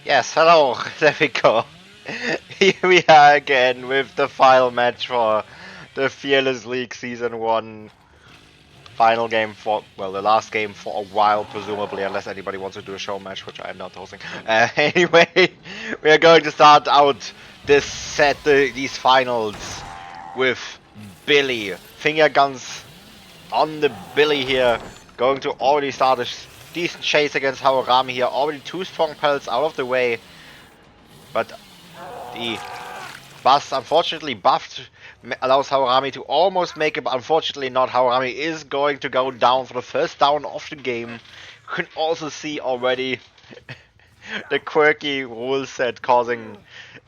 Yes, hello, there we go. Here we are again with the final match for the Fearless League Season 1 final game for, well, the last game for a while, presumably, unless anybody wants to do a show match, which I'm not hosting. Anyway, we are going to start out this set, these finals, with Billy. Finger guns on the Billy here, going to already start a decent chase against Haorami here. Already two strong pellets out of the way, but the bust, unfortunately buffed, allows Haorami to almost make it, but unfortunately not. Haorami is going to go down for the first down of the game. You can also see already the quirky rule set causing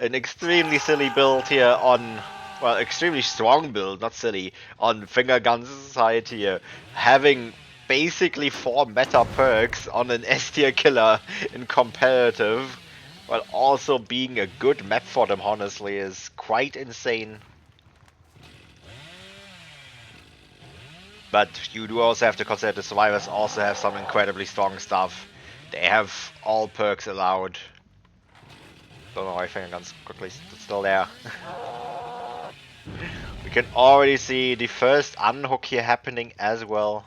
an extremely silly build here on, well, extremely strong build, not silly, on Finger Guns side here, having basically 4 meta perks on an S tier killer in competitive, while also being a good map for them, honestly, is quite insane. But you do also have to consider the survivors also have some incredibly strong stuff. They have all perks allowed. Don't know why Finger Guns quickly still there. We can already see the first unhook here happening as well.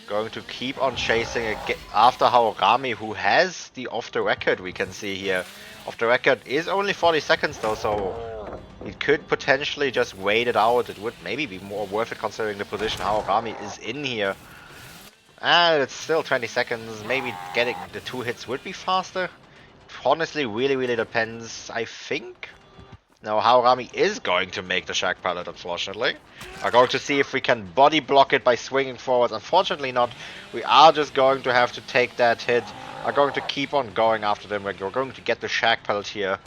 Going to keep on chasing after Haorami, who has the off the record, we can see here. Off the record is only 40 seconds though, so it could potentially just wait it out. It would maybe be more worth it considering the position Haorami is in here. And it's still 20 seconds, maybe getting the 2 hits would be faster. Honestly, really depends, I think. Now Haorami is going to make the Shack Pallet, unfortunately. We're going to see if we can body block it by swinging forward. Unfortunately not. We are just going to have to take that hit. Are going to keep on going after them. We're going to get the Shack Pallet here.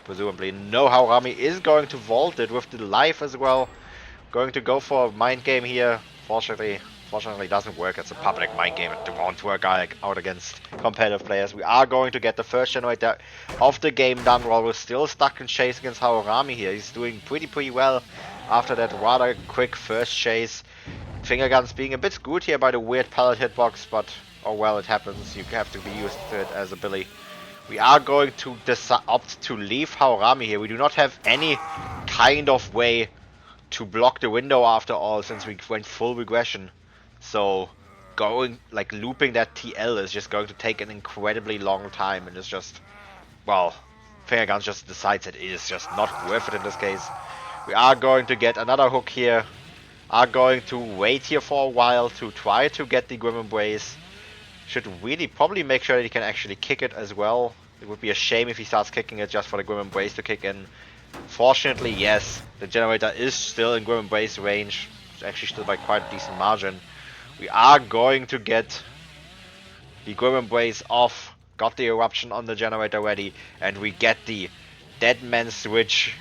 Presumably. No, Haorami is going to vault it with the life as well. Going to go for a mind game here. Fortunately doesn't work. It's a public mind game. It won't work out against competitive players. We are going to get the first generator of the game done while we're still stuck in chase against Haorami here. He's doing pretty well after that rather quick first chase. Finger guns being a bit screwed here by the weird pallet hitbox, but oh well, it happens. You have to be used to it as a Billy. We are going to opt to leave Haorami here. We do not have any kind of way to block the window after all, since we went full regression. So going, like, looping that TL is just going to take an incredibly long time, and it's just, well, Finger Guns just decides it is just not worth it in this case. We are going to get another hook here. Are going to wait here for a while to try to get the Grim Embrace. Should really probably make sure that he can actually kick it as well. It would be a shame if he starts kicking it just for the Grim Embrace to kick in. Fortunately, yes, the generator is still in Grim Embrace range. It's actually still by quite a decent margin. We are going to get the Grim Embrace off. Got the eruption on the generator ready, and we get the Dead Man switch.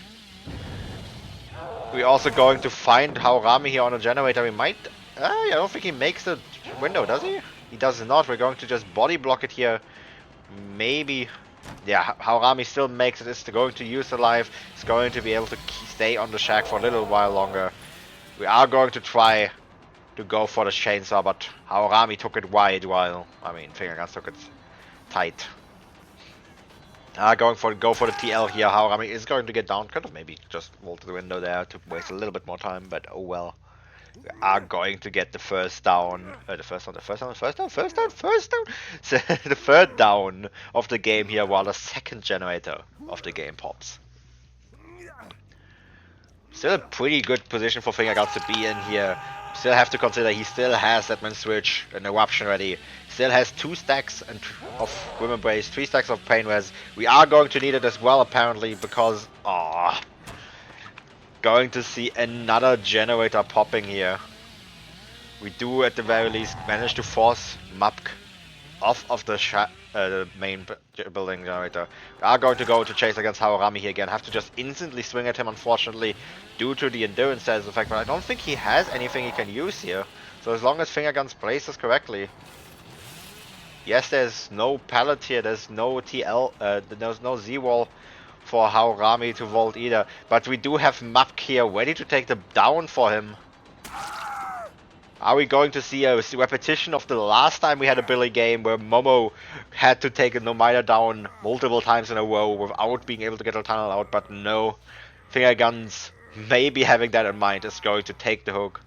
We're also going to find Haorami here on the generator. We might... I don't think he makes the window, does he? He does not. We're going to just body block it here. Maybe... Yeah, Haorami still makes it. It's going to use the life. It's going to be able to stay on the shack for a little while longer. We are going to try to go for the chainsaw, but Haorami took it wide while, I mean, Finger Guns took it tight. Going for go for the TL here. Haorami is going to get down. Could have maybe just rolled to the window there to waste a little bit more time, but oh well. We are going to get the first down. The first down. So, the third down of the game here, while the second generator of the game pops. Still a pretty good position for Finger Guns to be in here. Still have to consider he still has that man switch and eruption ready. Still has 2 stacks of Grim Embrace, 3 stacks of Pain Res. We are going to need it as well apparently because going to see another generator popping here. We do at the very least manage to force Mapk off of the main building generator. We are going to go to chase against Haorami here again. Have to just instantly swing at him, unfortunately, due to the endurance status effect. But I don't think he has anything he can use here. So as long as Finger Guns places correctly. Yes, there's no pallet here. There's no TL. There's no Z-wall for Haorami to vault either. But we do have Mapk here ready to take the down for him. Are we going to see a repetition of the last time we had a Billy game where Momo had to take a Nomida down multiple times in a row without being able to get a tunnel out? But no, Finger Guns, maybe having that in mind, is going to take the hook.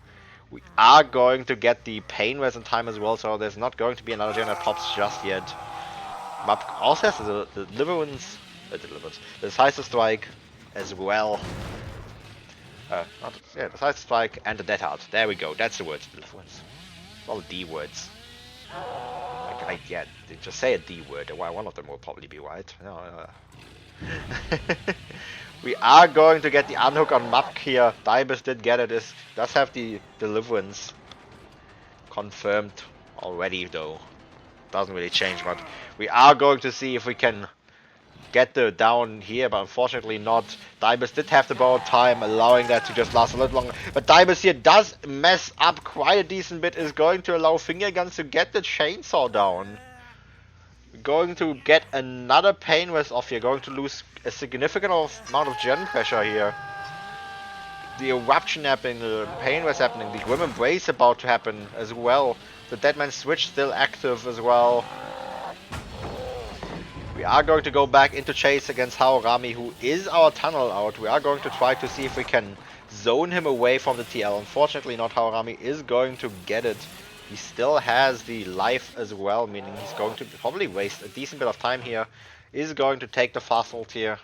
We are going to get the Pain Res in time as well, so there's not going to be another gen that pops just yet. Map also has the Deliverance, the Decisive Strike as well. The Decisive Strike and the Death Heart. There we go, that's the words. Deliverance. All the D words. Yeah, just say a D word, why one of them will probably be right. We are going to get the unhook on Mapk here. Dibus did get it, does have the Deliverance confirmed already though. Doesn't really change, but we are going to see if we can get the down here, but unfortunately not. Dibus did have the borrowed time, allowing that to just last a little longer. But Dibus here does mess up quite a decent bit, is going to allow Finger Guns to get the chainsaw down. We're going to get another Pain Res off here, going to lose a significant amount of gen pressure here. The Eruption happening, the Pain Res happening, the Grim Embrace about to happen as well. The Deadman Switch still active as well. We are going to go back into chase against Haorami, who is our tunnel out. We are going to try to see if we can zone him away from the TL. Unfortunately not, Haorami is going to get it. He still has the life as well, meaning he's going to probably waste a decent bit of time here. Is going to take the fast ult here.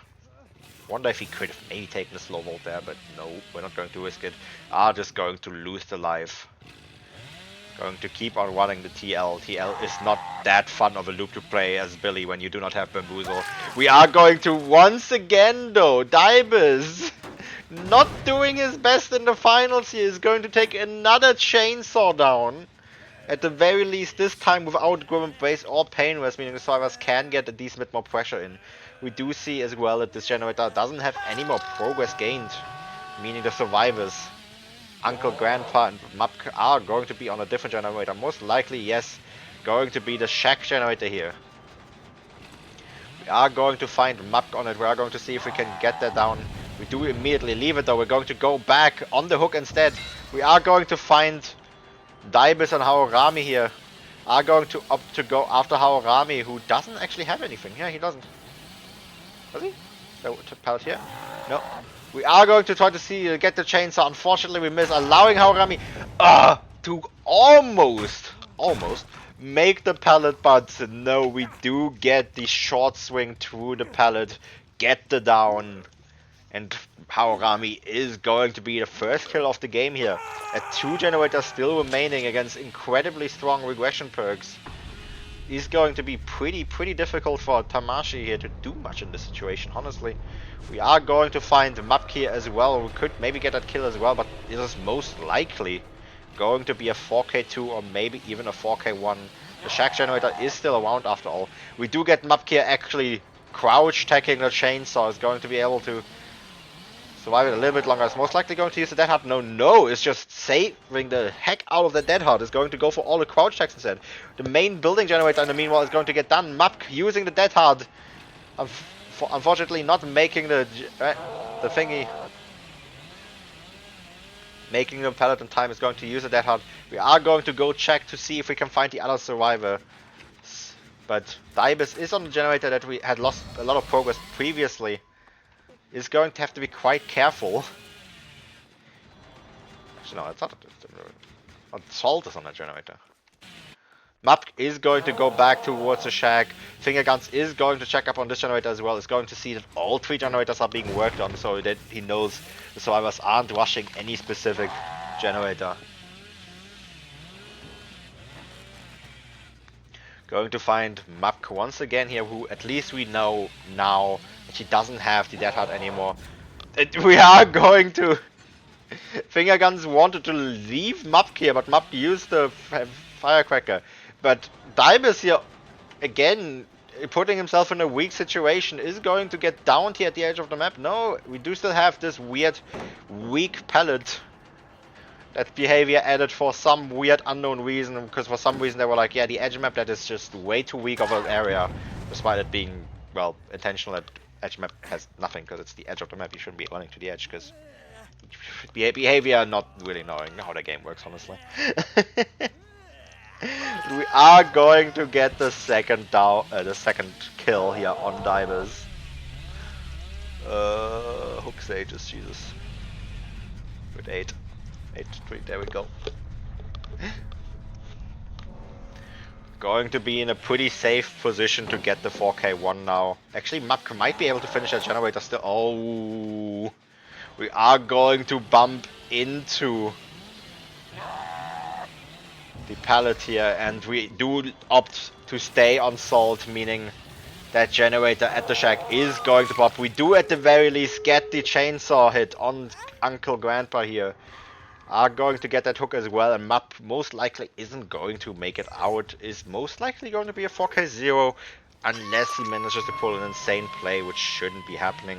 Wonder if he could have maybe taken the slow volt there, but no, we're not going to risk it. Are just going to lose the life. Going to keep on running the TL. TL is not that fun of a loop to play as Billy when you do not have Bamboozle. We are going to once again though, Dibus, not doing his best in the finals here, is going to take another chainsaw down. At the very least this time without Grim Embrace or Pain Res, meaning the survivors can get a decent bit more pressure in. We do see as well that this generator doesn't have any more progress gained, meaning the survivors, Uncle, Grandpa and Mapk are going to be on a different generator. Most likely, yes, going to be the Shack generator here. We are going to find Mapk on it. We are going to see if we can get that down. We do immediately leave it though. We're going to go back on the hook instead. We are going to find Dibus and Haorami here. Are going to opt to go after Haorami, who doesn't actually have anything. Yeah, he doesn't. Does he? No, pallet here? No. We are going to try to see get the chainsaw. Unfortunately, we miss, allowing Haorami to almost make the pallet, but no, we do get the short swing through the pallet, get the down, and Haorami is going to be the first kill of the game here. At 2 generators still remaining against incredibly strong regression perks. Is going to be pretty difficult for Tamashi here to do much in this situation, honestly. We are going to find Mapk here as well. We could maybe get that kill as well, but it is most likely going to be a 4k2 or maybe even a 4k1. The Shack generator is still around after all. We do get Mapk here actually crouch taking the chainsaw, is going to be able to survive it a little bit longer. It's most likely going to use the Dead Heart. No, it's just saving the heck out of the Dead Heart. It's going to go for all the crouch attacks instead. The main building generator in the meanwhile is going to get done. Mapk using the Dead Heart. Unfortunately not making the thingy. Making the pallet in time, is going to use the Dead Heart. We are going to go check to see if we can find the other survivor. But Dibus is on the generator that we had lost a lot of progress previously. Is going to have to be quite careful. Actually, no, it's not. Salt is on that generator. Mapk is going to go back towards the Shack. Finger Guns is going to check up on this generator as well. Is going to see that all 3 generators are being worked on, so that he knows the survivors aren't rushing any specific generator. Going to find Mapk once again here, who at least we know now that she doesn't have the Dead Heart anymore. We are going to... Finger Guns wanted to leave Mapk here, but Mapk used the Firecracker. But Dibus here, again, putting himself in a weak situation, is going to get downed here at the edge of the map. No, we do still have this weird, weak pallet. That behavior added for some weird unknown reason, because for some reason they were like, yeah, the edge map, that is just way too weak of an area, despite it being, well, intentional. That edge map has nothing, because it's the edge of the map. You shouldn't be running to the edge, because Behavior, not really knowing how the game works, honestly. We are going to get the second kill here on divers. Hook stages, Jesus. With 8. 8-3, there we go. Going to be in a pretty safe position to get the 4K1 now. Actually, Map might be able to finish that generator still. Oh, we are going to bump into the pallet here, and we do opt to stay on salt, meaning that generator at the shack is going to pop. We do at the very least get the chainsaw hit on Uncle Grandpa here. Are going to get that hook as well, and Map most likely isn't going to make it out. Is most likely going to be a 4K0 unless he manages to pull an insane play, which shouldn't be happening.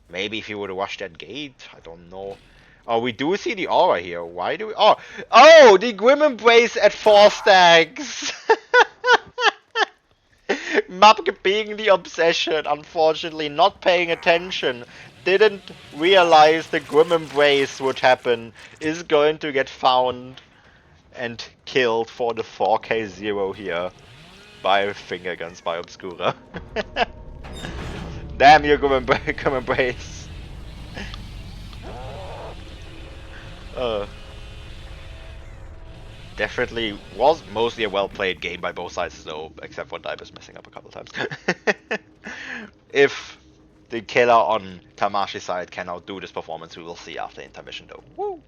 Maybe if he would have washed that gate, I don't know. Oh, we do see the aura here. Why do we? Oh, the Grim Embrace at 4 stacks. Map being the obsession, unfortunately, not paying attention, didn't realize the Grim Embrace would happen, is going to get found and killed for the 4K0 here by finger guns by Obscura. Damn you, Grim Embrace. Uh, Definitely was mostly a well-played game by both sides, though, except for Divers messing up a couple times. If the killer on Tamashi's side can outdo this performance, we will see after intermission, though. Woo!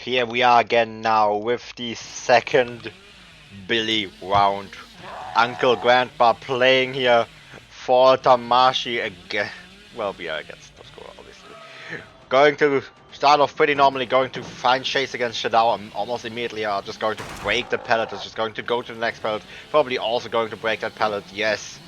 here we are again now with the second Billy round. Uncle Grandpa playing here for Tamashi again. Well, we are against Obscura, obviously. Going to start off pretty normally, going to find Chase against Shadow almost immediately. Are just going to break the pallet, is just going to go to the next pallet. Probably also going to break that pallet, yes.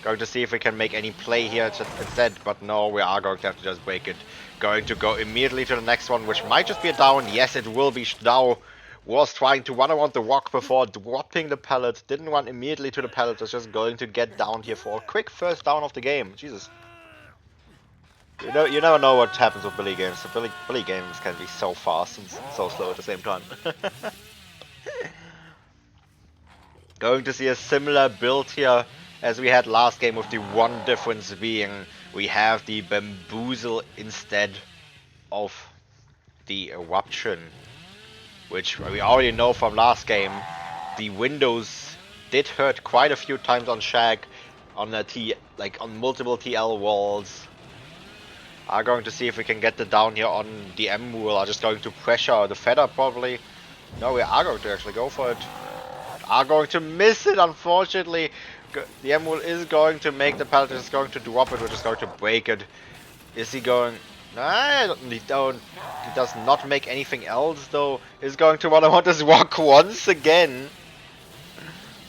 Going to see if we can make any play here instead, but no, we are going to have to just break it. Going to go immediately to the next one, which might just be a down. Yes, it will be. Shadow was trying to run around the rock before dropping the pallet. Didn't run immediately to the pallet, was just going to get down here for a quick first down of the game. Jesus. You never know what happens with Billy games. So Billy games can be so fast and so slow at the same time. Going to see a similar build here as we had last game, with the one difference being we have the Bamboozle instead of the Eruption, which we already know from last game. The windows did hurt quite a few times on Shag, on the on multiple TL walls. Are going to see if we can get the down here on the M-Wheel. Are just going to pressure the Feather probably. No, we are going to actually go for it. Are going to miss it, unfortunately. The M-Wheel is going to make the pallet, is going to drop it, we're just going to break it. Is he going? Nah, he does not make anything else though. Is going to run around this rock once again.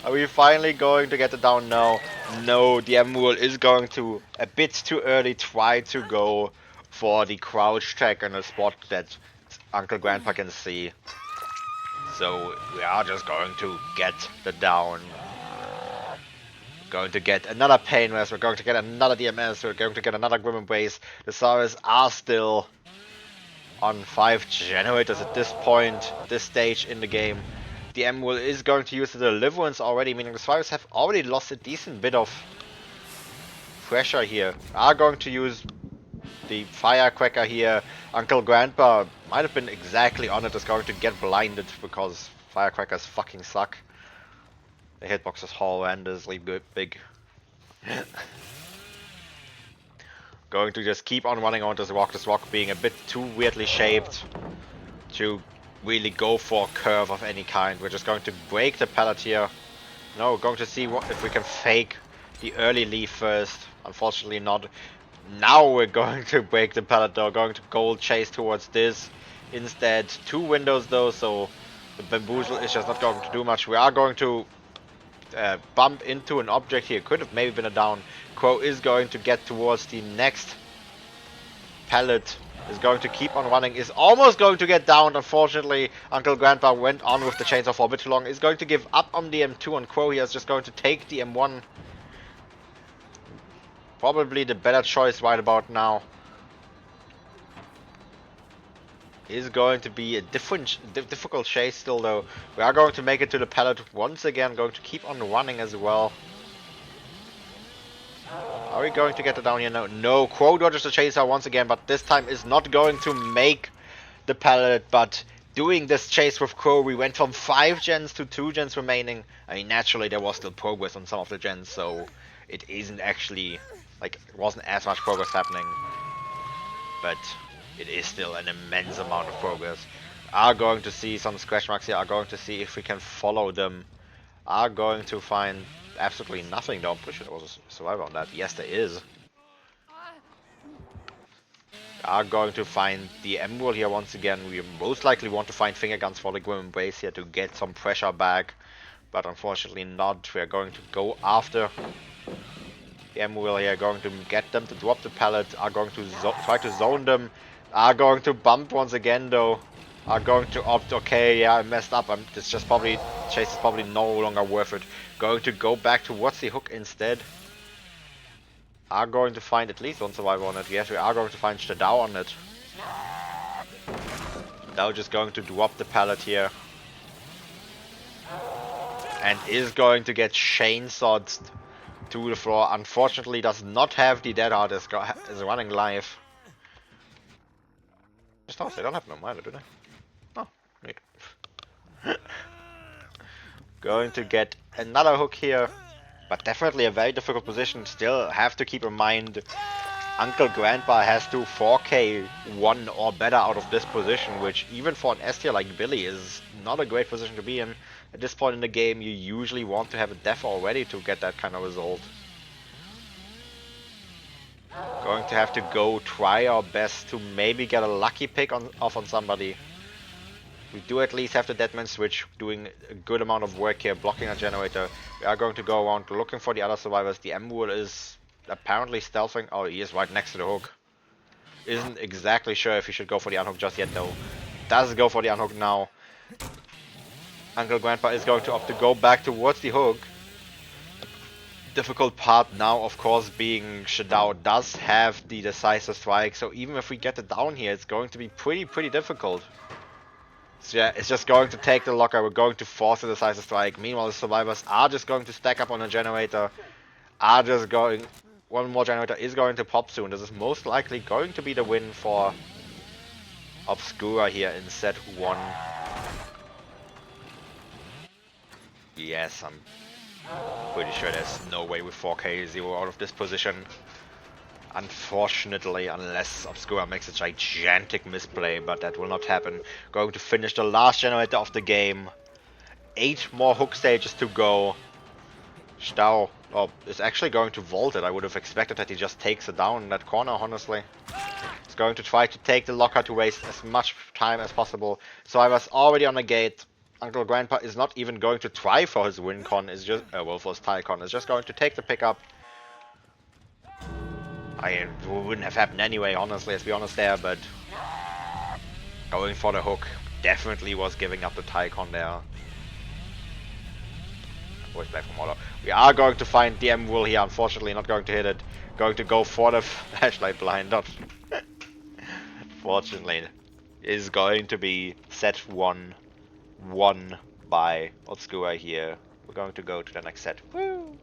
Are we finally going to get it down? No. No, the M-Wheel is going to, a bit too early, try to go for the crouch check on a spot that Uncle Grandpa can see. So we are just going to get the down. Going to get another Pain Rest, we're going to get another DMS, we're going to get another Grim Embrace. The Saurus are still on 5 generators at this point, this stage in the game. The M-Wheel is going to use the Deliverance already, meaning the Saurus have already lost a decent bit of pressure here. Are going to use the Firecracker here. Uncle Grandpa might have been exactly on it, is going to get blinded because Firecrackers fucking suck. The hitbox is horrendously big. Going to just keep on running on this rock being a bit too weirdly shaped to really go for a curve of any kind. We're just going to break the pallet here. No, we're going to see if we can fake the early leaf first. Unfortunately not. Now we're going to break the pallet though, going to gold chase towards this. Instead, 2 windows though, so the Bamboozle is just not going to do much. We are going to bump into an object here. Could have maybe been a down. Crow is going to get towards the next pallet. Is going to keep on running. Is almost going to get down. Unfortunately, Uncle Grandpa went on with the chainsaw for a bit too long. Is going to give up on the M2 on Crow. He is just going to take the M1. Probably the better choice right about now. Is going to be a difficult chase still though. We are going to make it to the pallet once again, going to keep on running as well. Are we going to get it down here? No, Crow dodges the chaser once again, but this time is not going to make the pallet. But doing this chase with Crow, we went from 5 gens to 2 gens remaining. I mean, naturally there was still progress on some of the gens, so it isn't actually, like, it wasn't as much progress happening. But it is still an immense amount of progress. Are going to see some scratch marks here, are going to see if we can follow them. Are going to find absolutely nothing though. I'm pretty sure there was a survivor on that. Yes, there is. Are going to find the M-Wheel here once again. We most likely want to find finger guns for the Grim Embrace here to get some pressure back. But unfortunately not. We are going to go after the M-Wheel here, going to get them to drop the pallet. Are going to try to zone them. Are going to bump once again though. Are going to opt, okay, yeah, I messed up. It's just probably, chase is probably no longer worth it. Going to go back towards the hook instead. Are going to find at least one survivor on it. Yes, we are going to find Shadow on it. Now just going to drop the pallet here. And is going to get chainsawed to the floor. Unfortunately does not have the Dead Heart is running live. Just not, they don't have no miner, do they? Oh, neat. Going to get another hook here, but definitely a very difficult position. Still have to keep in mind Uncle Grandpa has to 4k 1 or better out of this position, which even for an S tier like Billy is not a great position to be in. At this point in the game, you usually want to have a death already to get that kind of result. Going to have to go try our best to maybe get a lucky pick off on somebody. We do at least have the Deadman switch doing a good amount of work here, blocking a generator. We are going to go around looking for the other survivors. The Emerald is apparently stealthing. Oh, he is right next to the hook. Isn't exactly sure if he should go for the unhook just yet though. Does go for the unhook now. Uncle Grandpa is going to opt to go back towards the hook. Difficult part now, of course, being Shadao does have the decisive strike, so even if we get it down here, it's going to be pretty difficult. So yeah, it's just going to take the locker, we're going to force the decisive strike. Meanwhile, the survivors are just going to stack up on a generator, are just going... One more generator is going to pop soon. This is most likely going to be the win for Obscura here in set 1. Yes, I'm pretty sure there's no way with 4k 0 out of this position. Unfortunately, unless Obscura makes a gigantic misplay, but that will not happen. Going to finish the last generator of the game. 8 more hook stages to go. Stau is actually going to vault it. I would have expected that he just takes it down in that corner, honestly. He's going to try to take the locker to waste as much time as possible. So I was already on the gate. Uncle Grandpa is not even going to try for his win con, is just well, for his tie con, is just going to take the pickup. It wouldn't have happened anyway, honestly, let's be honest there, but going for the hook definitely was giving up the tie con there. Voice back from Auto. We are going to find the M-Will here, unfortunately not going to hit it. Going to go for the flashlight blind, not fortunately. Is going to be set 1 won by Obscura here. We're going to go to the next set. Woo!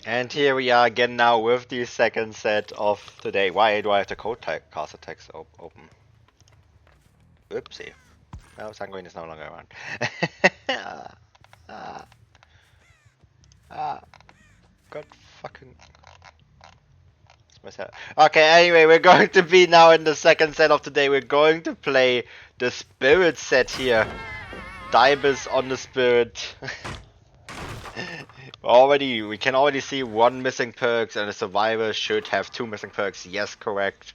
And here we are again now with the second set of today. Why do I have the caster text open? Oopsie. Well, Sanguine is no longer around. ah, God fucking... Okay, anyway, we're going to be now in the second set of today. We're going to play the Spirit set here. Dibus on the Spirit. We can already see one missing perks, and a survivor should have two missing perks. Yes, correct.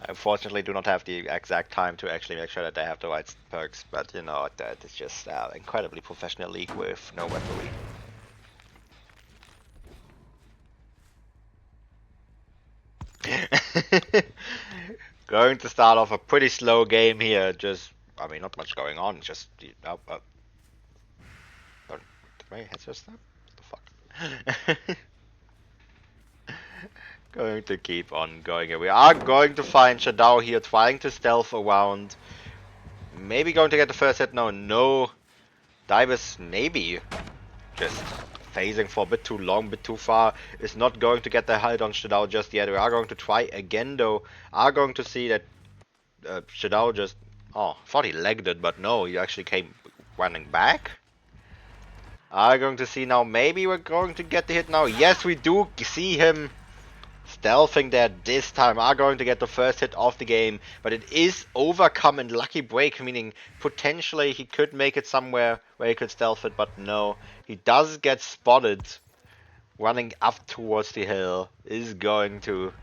I unfortunately do not have the exact time to actually make sure that they have the right perks, but you know, that is just incredibly professional league with no weaponry. Going to start off a pretty slow game here. Just, I mean, not much going on. Just, did my headset stop? What the fuck? Going to keep on going here. We are going to find Shadow here, trying to stealth around. Maybe going to get the first hit. No. Divers, maybe. Just phasing for a bit too long, bit too far. Is not going to get the hit on Shadow just yet. We are going to try again though. Are going to see that Shadow just... Oh, thought he legged it, but no, he actually came running back. Are going to see now, maybe we're going to get the hit now. Yes, we do see him stealthing there this time. Are going to get the first hit of the game, but it is overcome and lucky break, meaning potentially he could make it somewhere where he could stealth it, but no. He does get spotted running up towards the hill. Is going to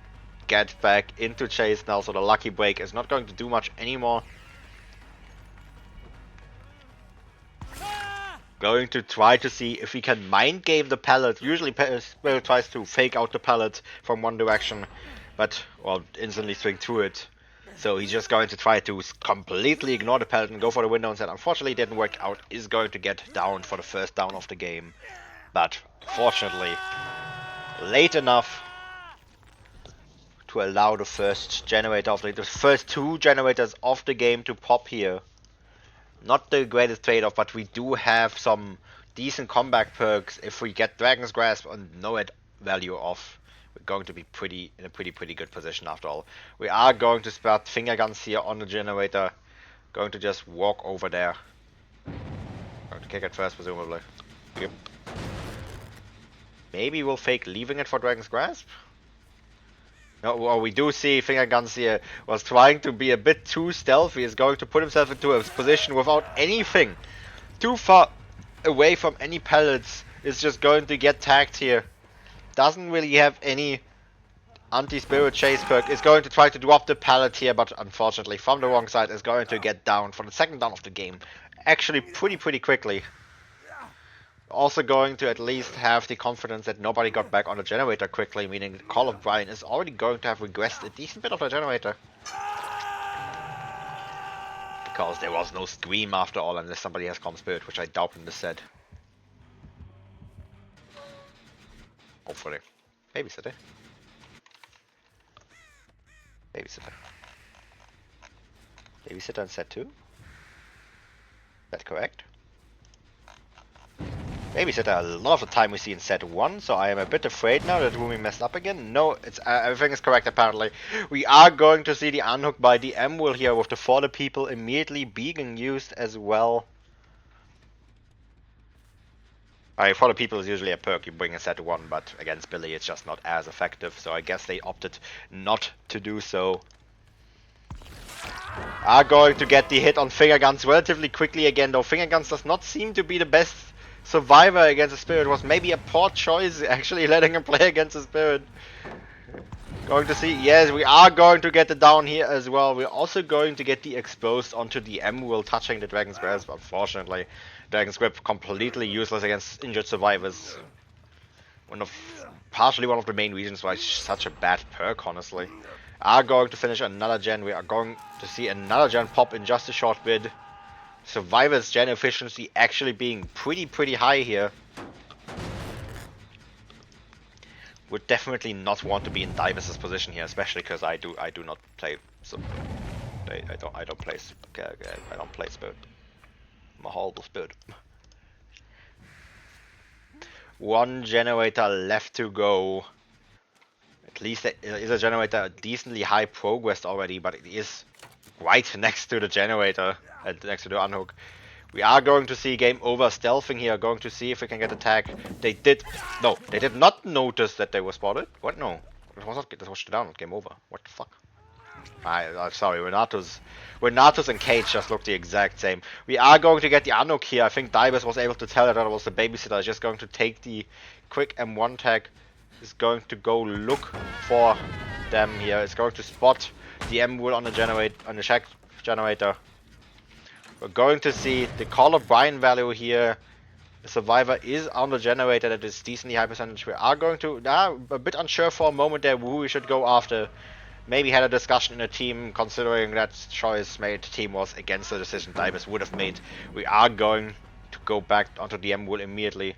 get back into chase now, so the lucky break is not going to do much anymore. Going to try to see if we can mind game the pallet. Usually Spirit tries to fake out the pallet from one direction, but, well, instantly swing through it. So he's just going to try to completely ignore the pallet and go for the window instead. Unfortunately, it didn't work out. Is going to get down for the first down of the game. But, fortunately, late enough to allow the first generator of the first two generators of the game to pop here. Not the greatest trade-off, but we do have some decent comeback perks. If we get Dragon's Grasp and no add value off, we're going to be in a pretty good position after all. We are going to spot finger guns here on the generator. Going to just walk over there. Going to kick it first, presumably. Yep. Maybe we'll fake leaving it for Dragon's Grasp? No, well, we do see Finger Guns here was trying to be a bit too stealthy. Is going to put himself into a position without anything. Too far away from any pellets. Is just going to get tagged here. Doesn't really have any anti-spirit chase perk. Is going to try to drop the pallet here, but unfortunately from the wrong side is going to get down for the second down of the game. Actually pretty quickly. Also going to at least have the confidence that nobody got back on the generator quickly, meaning Call of Brian is already going to have regressed a decent bit of the generator. Because there was no scream after all, unless somebody has Calm Spirit, which I doubt in this set. Hopefully. Babysitter. Babysitter. Babysitter in set 2? Is that correct? Babysitter, a lot of the time we see in set 1, so I am a bit afraid now that Rumi messed up again. No, it's everything is correct apparently. We are going to see the unhook by the M-Will here with the For the People immediately being used as well. For the People is usually a perk you bring in set 1, but against Billy it's just not as effective, so I guess they opted not to do so. Are going to get the hit on Finger Guns relatively quickly again, though Finger Guns does not seem to be the best survivor against a Spirit. Was maybe a poor choice actually letting him play against a Spirit. Going to see, yes, we are going to get the down here as well. We're also going to get the exposed onto the M-Will touching the Dragon's Grasp. Unfortunately, Dragon's Grip completely useless against injured survivors. Partially one of the main reasons why it's such a bad perk, honestly. Are going to finish another gen. We are going to see another gen pop in just a short bit. Survivor's gen efficiency actually being pretty high here. Would definitely not want to be in Divers' position here, especially because I do not play. So I don't play Spirit. I'm a horrible Spirit. One generator left to go. At least there is a generator decently high progressed already, but it is right next to the generator, next to the unhook. We are going to see game over stealthing here, going to see if we can get attack. They did not notice that they were spotted. What? No. That was not, that was down, game over. What the fuck? I'm sorry, Renatus and Cage just look the exact same. We are going to get the unhook here. I think Divers was able to tell that it was the babysitter. Just going to take the quick M1 tag. Is going to go look for them here. It's going to spot the M wheel on the shack generator. We're going to see the Call of Brian value here. The survivor is on the generator that is decently high percentage. We are going to a bit unsure for a moment there who we should go after. Maybe had a discussion in the team, considering that choice made the team was against the decision Divers would have made. We are going to go back onto the M wheel immediately.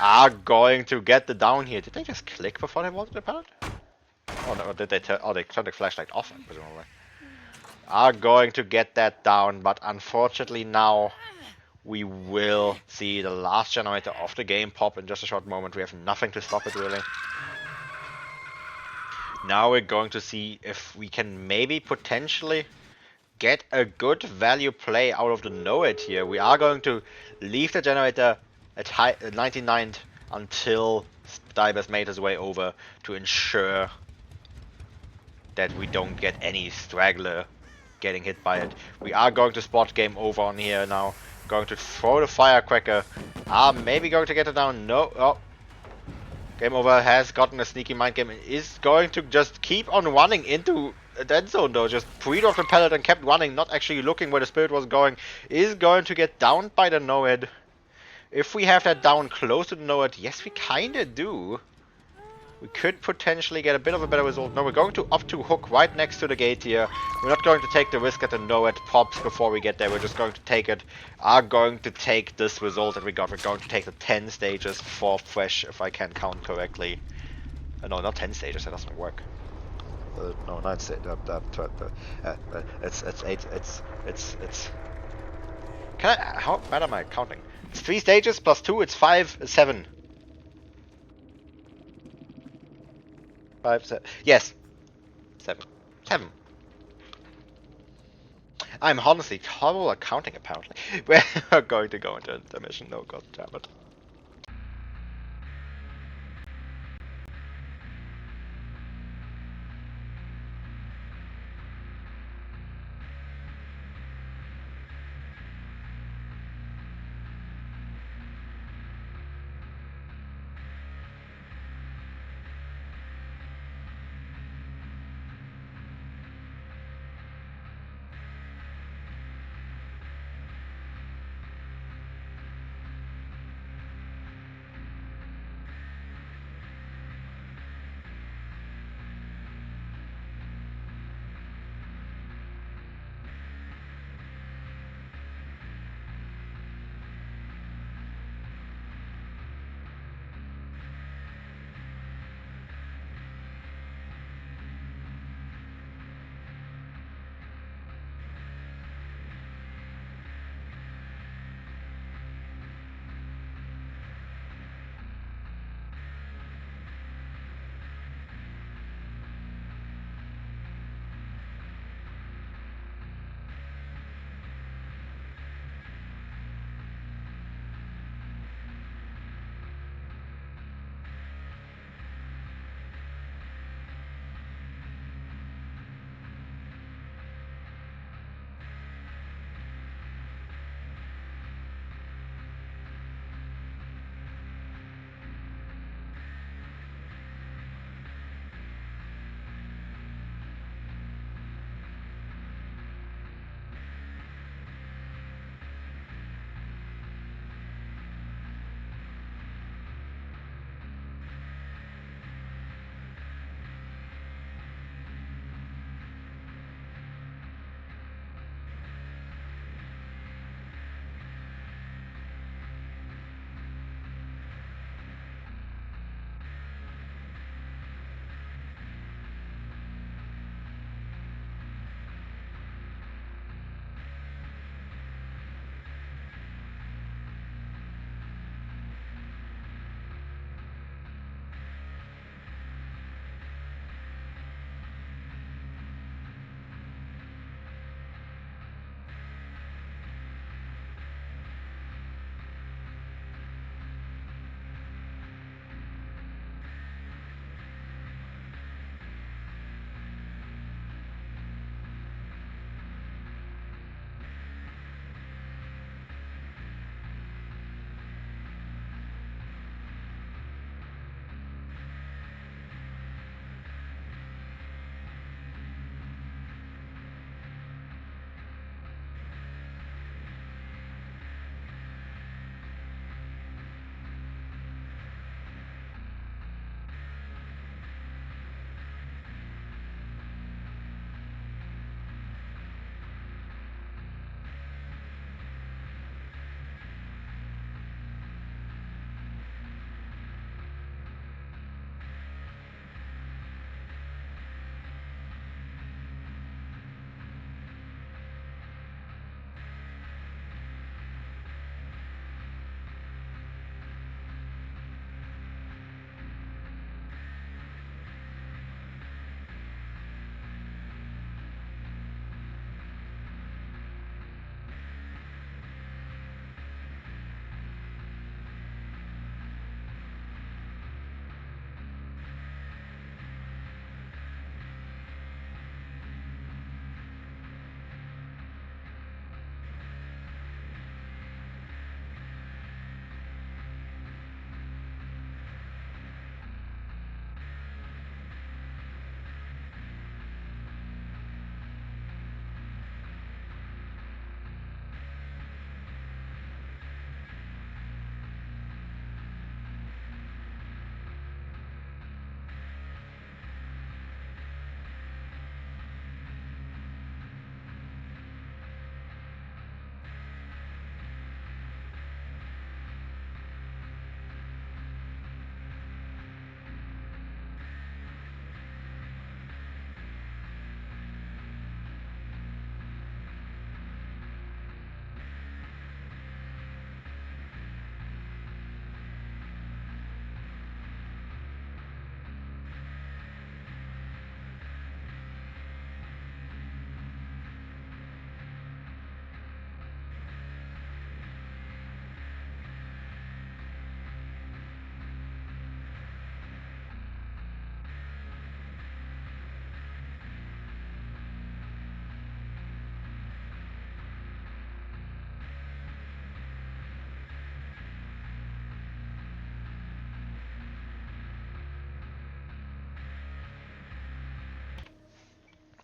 Are going to get the down here. Did they just click before they wanted the pallet? Oh no, did they they turned the flashlight off, presumably. Are going to get that down, but unfortunately now we will see the last generator of the game pop in just a short moment. We have nothing to stop it really. Now we're going to see if we can maybe potentially get a good value play out of the no-hit here. We are going to leave the generator at 99 until Divers made his way over to ensure that we don't get any straggler getting hit by it. We are going to spot game over on here now. Going to throw the firecracker. Maybe going to get it down. No. Oh. Game over has gotten a sneaky mind game. Is going to just keep on running into a dead zone though. Just pre-dropped the pellet and kept running, not actually looking where the spirit was going. Is going to get downed by the no-hit. If we have that down close to the no-hit, yes we kinda do. We could potentially get a bit of a better result. No, we're going to up to hook right next to the gate here. We're not going to take the risk at the no-hit pops before we get there. We're just going to take it. Are going to take this result that we got. We're going to take the 10 stages for fresh, if I can count correctly. No, not 10 stages. That doesn't work. No, 9 stages. It's 8. It's. Can I? How bad am I counting? It's 3 stages plus 2. It's 5. 7. 5, 7. Yes. 7. 7. I'm honestly horrible at counting, apparently. We're going to go into intermission. No, god damn it.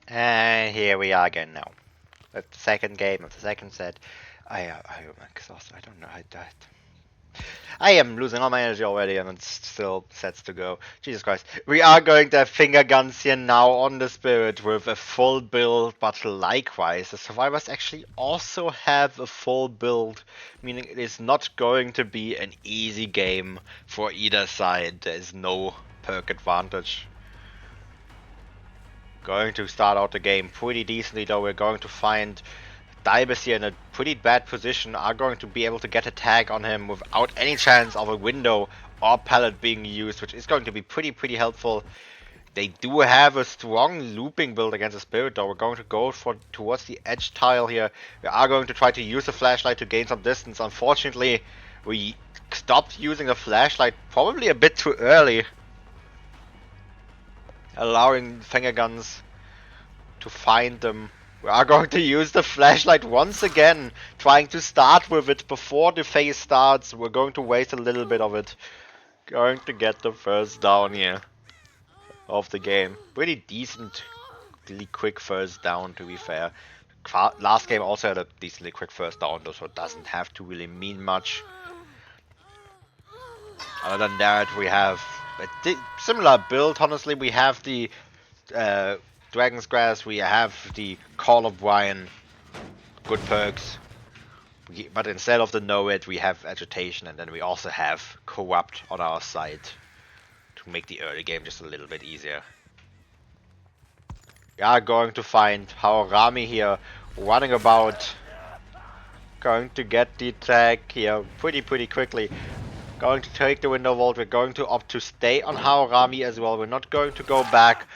And here we are again now. The second game of the second set. I am exhausted. I don't know. I am losing all my energy already, and it's still sets to go. Jesus Christ. We are going to have finger guns here now on the Spirit with a full build, but likewise, the Survivors actually also have a full build, meaning it is not going to be an easy game for either side. There is no perk advantage. Going to start out the game pretty decently, though. We're going to find Dibus here in a pretty bad position, are going to be able to get a tag on him without any chance of a window or pallet being used, which is going to be pretty helpful. They do have a strong looping build against the Spirit, though. We're going to go towards the edge tile here. We are going to try to use the flashlight to gain some distance. Unfortunately, we stopped using the flashlight probably a bit too early, allowing finger guns to find them. We are going to use the flashlight once again, trying to start with it before the phase starts. We're going to waste a little bit of it. Going to get the first down here of the game. Pretty decently quick first down, to be fair. Last game also had a decently quick first down, though, so it doesn't have to really mean much. Other than that, we have a similar build. Honestly, we have the Dragon's Grass, we have the Call of Brian, good perks. But instead of the Know-It, we have Agitation, and then we also have Corrupt on our side to make the early game just a little bit easier. We are going to find Haorami here running about, going to get the tag here pretty quickly. Going to take the window vault. We're going to opt to stay on Haorami as well. We're not going to go back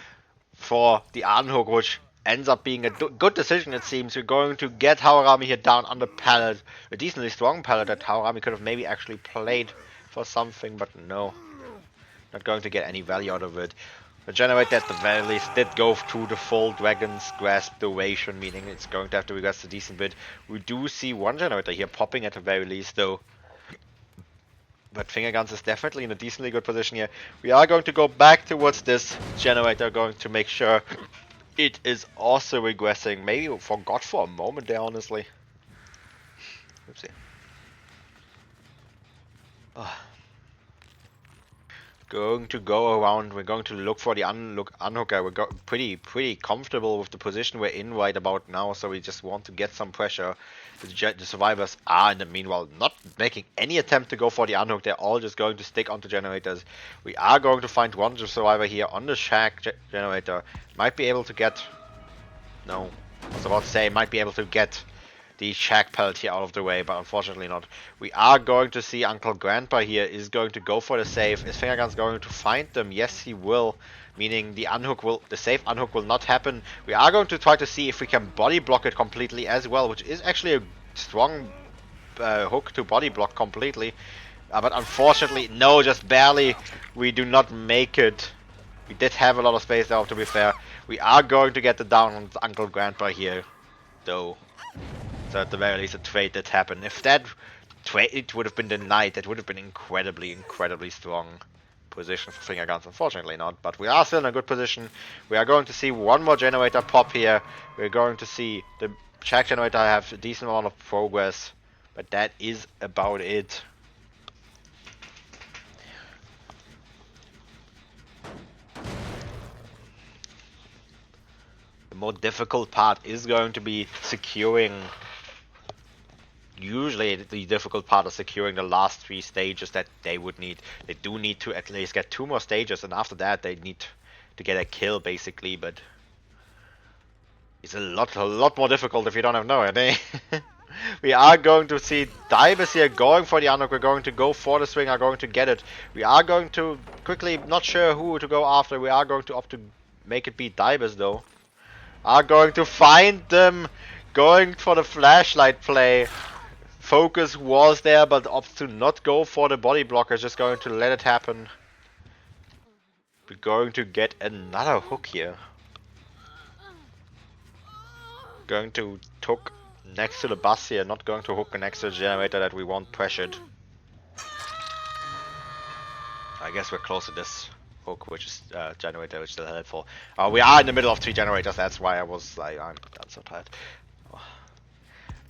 for the unhook, which ends up being a good decision, it seems. We're going to get Haorami here down on the pallet. A decently strong pallet that Haorami could have maybe actually played for something, but no. Not going to get any value out of it. The generator at the very least did go to the full Dragon's Grasp duration, meaning it's going to have to regress a decent bit. We do see one generator here popping at the very least, though. But Finger Guns is definitely in a decently good position here. We are going to go back towards this generator, going to make sure it is also regressing. Maybe forgot for a moment there, honestly. Oopsie. Oh. Going to go around. We're going to look for the unhooker. We're pretty comfortable with the position we're in right about now, so we just want to get some pressure. The survivors are in the meanwhile not making any attempt to go for the unhook. They're all just going to stick onto generators. We are going to find one survivor here on the shack generator. Might be able to get... No. I was about to say, might be able to get the shack pallet here out of the way, but unfortunately not. We are going to see Uncle Grandpa here is going to go for the save. Is Fingerguns going to find them? Yes, he will. Meaning the safe unhook will not happen. We are going to try to see if we can body block it completely as well, which is actually a strong hook to body block completely. But unfortunately, no, just barely. We do not make it. We did have a lot of space there, to be fair. We are going to get the down on Uncle Grandpa here, though. So at the very least a trade did happen. If that trade would have been denied, that would have been incredibly strong position for Finger Guns. Unfortunately not, but we are still in a good position. We are going to see one more generator pop here. We're going to see the shack generator have a decent amount of progress, but that is about it. The more difficult part is going to be securing. Usually the difficult part is securing the last 3 stages that they would need. They do need to at least get 2 more stages, and after that they need to get a kill basically, but it's a lot more difficult if you don't have no idea. We are going to see Dibus here going for the unhook. We're going to go for the swing, are going to get it. We are going to quickly, not sure who to go after. We are going to opt to make it be Dibus though. Are going to find them, going for the flashlight play. Focus was there, but opts to not go for the body blocker, just going to let it happen. We're going to get another hook here. Going to hook next to the bus here, not going to hook next to the generator that we want pressured. I guess we're close to this. hook, which is generator, which is still helpful. We are in the middle of 3 generators, that's why I was like, I'm so tired.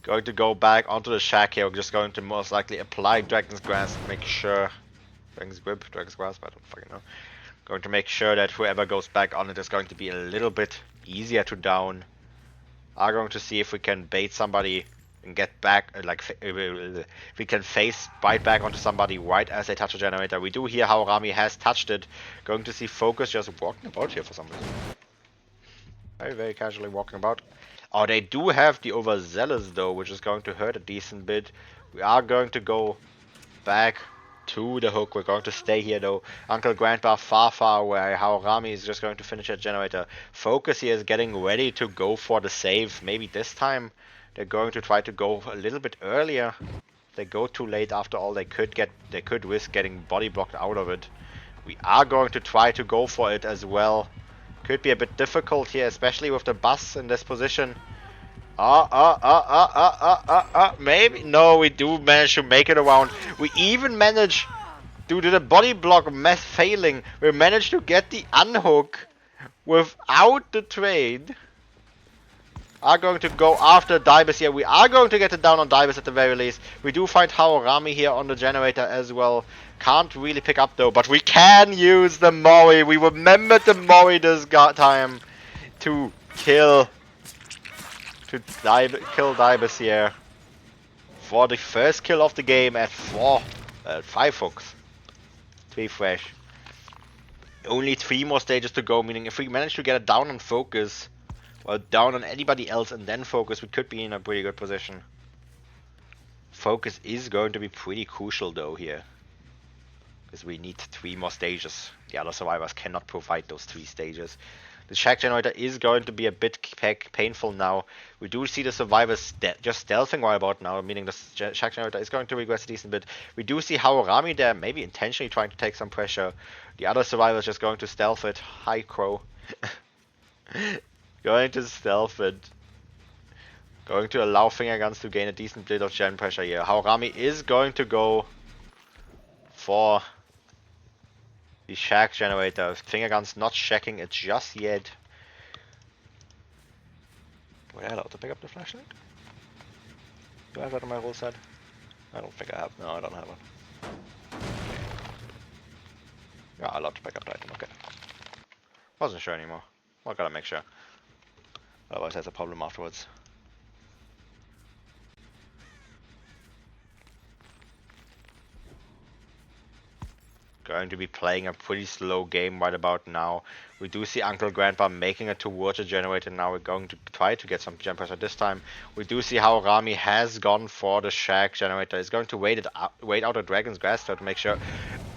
Going to go back onto the shack here. We're just going to most likely apply Dragon's Grass, make sure. Dragon's Whip, Dragon's Grasp, I don't fucking know. Going to make sure that whoever goes back on it is going to be a little bit easier to down. Are going to see if we can bait somebody and get back, if we can face right back onto somebody right as they touch a generator. We do hear how Rami has touched it. Going to see Focus just walking about here for some reason. Very, very casually walking about. Oh, they do have the Overzealous though, which is going to hurt a decent bit. We are going to go back to the hook. We're going to stay here though. Uncle Grandpa far, far away. How Rami is just going to finish that generator. Focus here is getting ready to go for the save. Maybe this time they're going to try to go a little bit earlier. If they go too late after all, they could risk getting body blocked out of it. We are going to try to go for it as well. Could be a bit difficult here, especially with the bus in this position. Maybe. No, we do manage to make it around. We even manage, due to the body block failing, we managed to get the unhook without the trade. Are going to go after Dibus here. We are going to get it down on Dibus at the very least. We do find Haorami here on the generator as well. Can't really pick up though, but we can use the Mori. We remembered the Mori this time to kill Dibus here for the first kill of the game at 5 hooks. 3 fresh. Only 3 more stages to go, meaning if we manage to get it down on Focus, or down on anybody else and then Focus, we could be in a pretty good position. Focus is going to be pretty crucial though here, because we need 3 more stages. The other survivors cannot provide those 3 stages. The shack generator is going to be a bit painful now. We do see the survivors just stealthing right about now, meaning the shack generator is going to regress a decent bit. We do see Haorami there, maybe intentionally trying to take some pressure. The other survivors just going to stealth it. Hi, Crow. Going to stealth it. Going to allow finger guns to gain a decent bit of gen pressure here. Haorami is going to go for the shack generator. Finger guns not checking it just yet. Am I allowed to pick up the flashlight? Do I have that on my rule set? I don't think I have. No, I don't have one. Okay. Yeah, I'm allowed to pick up the item. Okay. Wasn't sure anymore. Well, gotta make sure. Otherwise, that's a problem afterwards. Going to be playing a pretty slow game right about now. We do see Uncle Grandpa making it towards the generator now. We're going to try to get some gen pressure this time. We do see how Rami has gone for the shack generator. He's going to wait out a Dragon's Grass to make sure.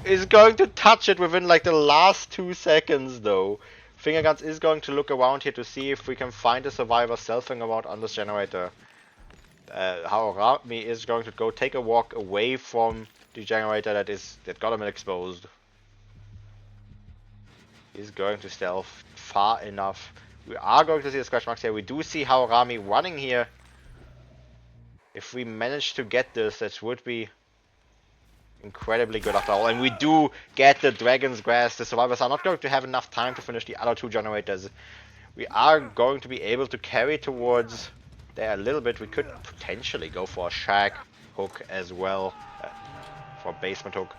Is going to touch it within like the last 2 seconds though. Fingerguns is going to look around here to see if we can find a survivor selfing around on this generator. Haorami is going to go take a walk away from the generator that got him exposed. He's going to stealth far enough. We are going to see the scratch marks here. We do see Haorami running here. If we manage to get this, that would be incredibly good after all. And we do get the Dragon's Grass. The survivors are not going to have enough time to finish the other 2 generators. We are going to be able to carry towards there a little bit. We could potentially go for a shack hook as well. For a basement hook.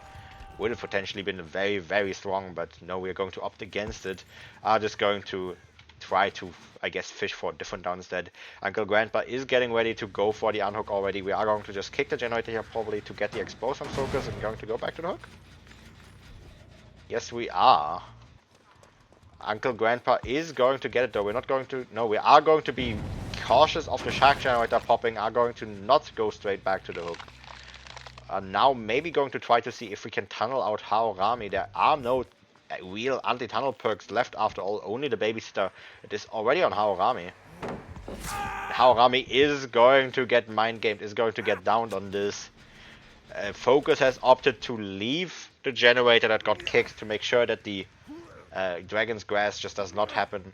Would have potentially been very, very strong, but no, we're going to opt against it. Are just going to try to, I guess, fish for a different down instead. Uncle Grandpa is getting ready to go for the unhook already. We are going to just kick the generator here probably to get the expose on Focus and going to go back to the hook. Yes, we are. Uncle Grandpa is going to get it though. We're not going to, no, we are going to be cautious of the shack generator popping. Are going to not go straight back to the hook. Now maybe going to try to see if we can tunnel out Haorami. There are no real anti-tunnel perks left after all. Only the babysitter. It is already on Haorami. Haorami is going to get mind gamed, is going to get downed on this. Focus has opted to leave the generator that got kicked to make sure that the Dragon's Grass just does not happen.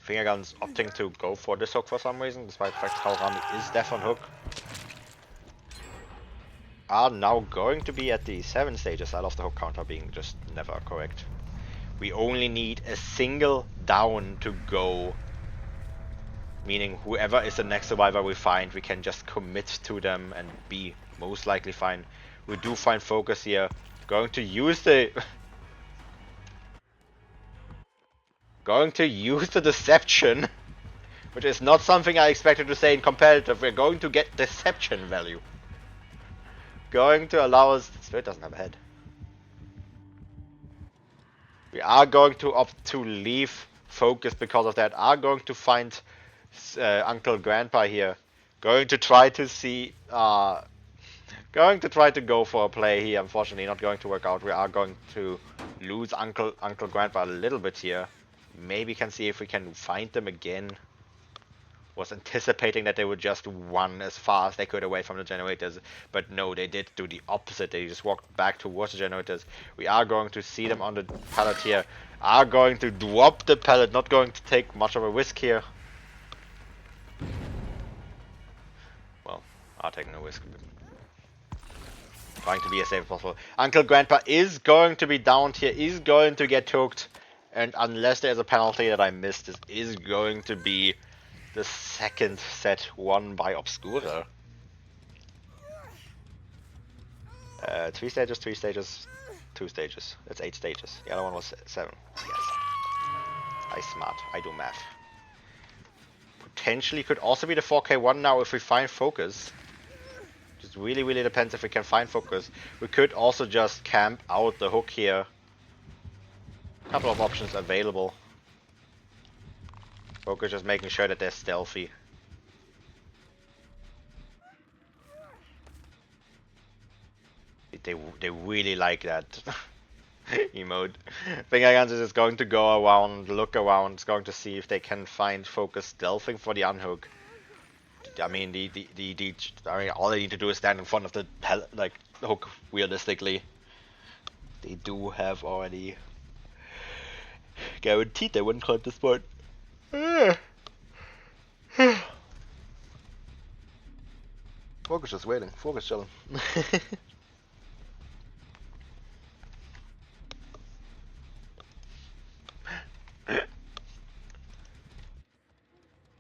Fingergun's opting to go for this hook for some reason, despite the fact Haorami is deaf on hook. are now going to be at the 7 stages. I love the hook counter being just never correct. We only need a single down to go. Meaning whoever is the next survivor we find, we can just commit to them and be most likely fine. We do find focus here. Going to use the... going to use the deception. Which is not something I expected to say in competitive. We're going to get deception value. Going to allow us... Spirit doesn't have a head. We are going to opt to leave focus because of that. Are going to find Uncle Grandpa here. Going to try to see... going to try to go for a play here. Unfortunately, not going to work out. We are going to lose Uncle Grandpa a little bit here. Maybe can see if we can find them again. Was anticipating that they would just run as far as they could away from the generators, but no, they did do the opposite. They just walked back towards the generators. We are going to see them on the pallet here. Are going to drop the pallet, not going to take much of a risk here. Well, are taking a risk. Trying to be as safe as possible. Uncle Grandpa is going to be downed here, is going to get hooked, and unless there's a penalty that I missed, this is going to be the second set won by Obscura. 3 stages, 3 stages, 2 stages. That's 8 stages. The other one was 7. Yes. I smart. I do math. Potentially could also be the 4K1 now if we find focus. Just really depends if we can find focus. We could also just camp out the hook here. Couple of options available. Focus just making sure that they're stealthy. They really like that emote. Fingerguns is just going to go around, look around, it's going to see if they can find focus stealthing for the unhook. I mean, I mean, all they need to do is stand in front of the hook. Realistically, they do have already guaranteed they wouldn't climb this part. Focus just waiting. Focus chilling.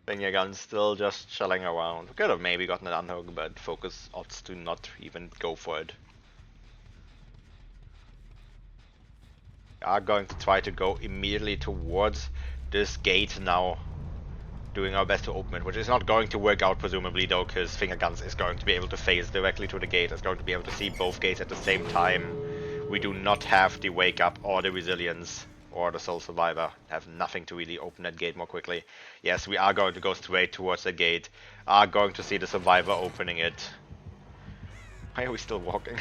Finger gun still just chilling around. We could have maybe gotten an unhook, but focus opts to not even go for it. We are going to try to go immediately towards this gate now. Doing our best to open it, which is not going to work out presumably though, because Finger Guns is going to be able to phase directly to the gate. It's going to be able to see both gates at the same time. We do not have the Wake Up or the Resilience or the Soul Survivor. Have nothing to really open that gate more quickly. Yes, we are going to go straight towards the gate. Are going to see the Survivor opening it. Why are we still walking?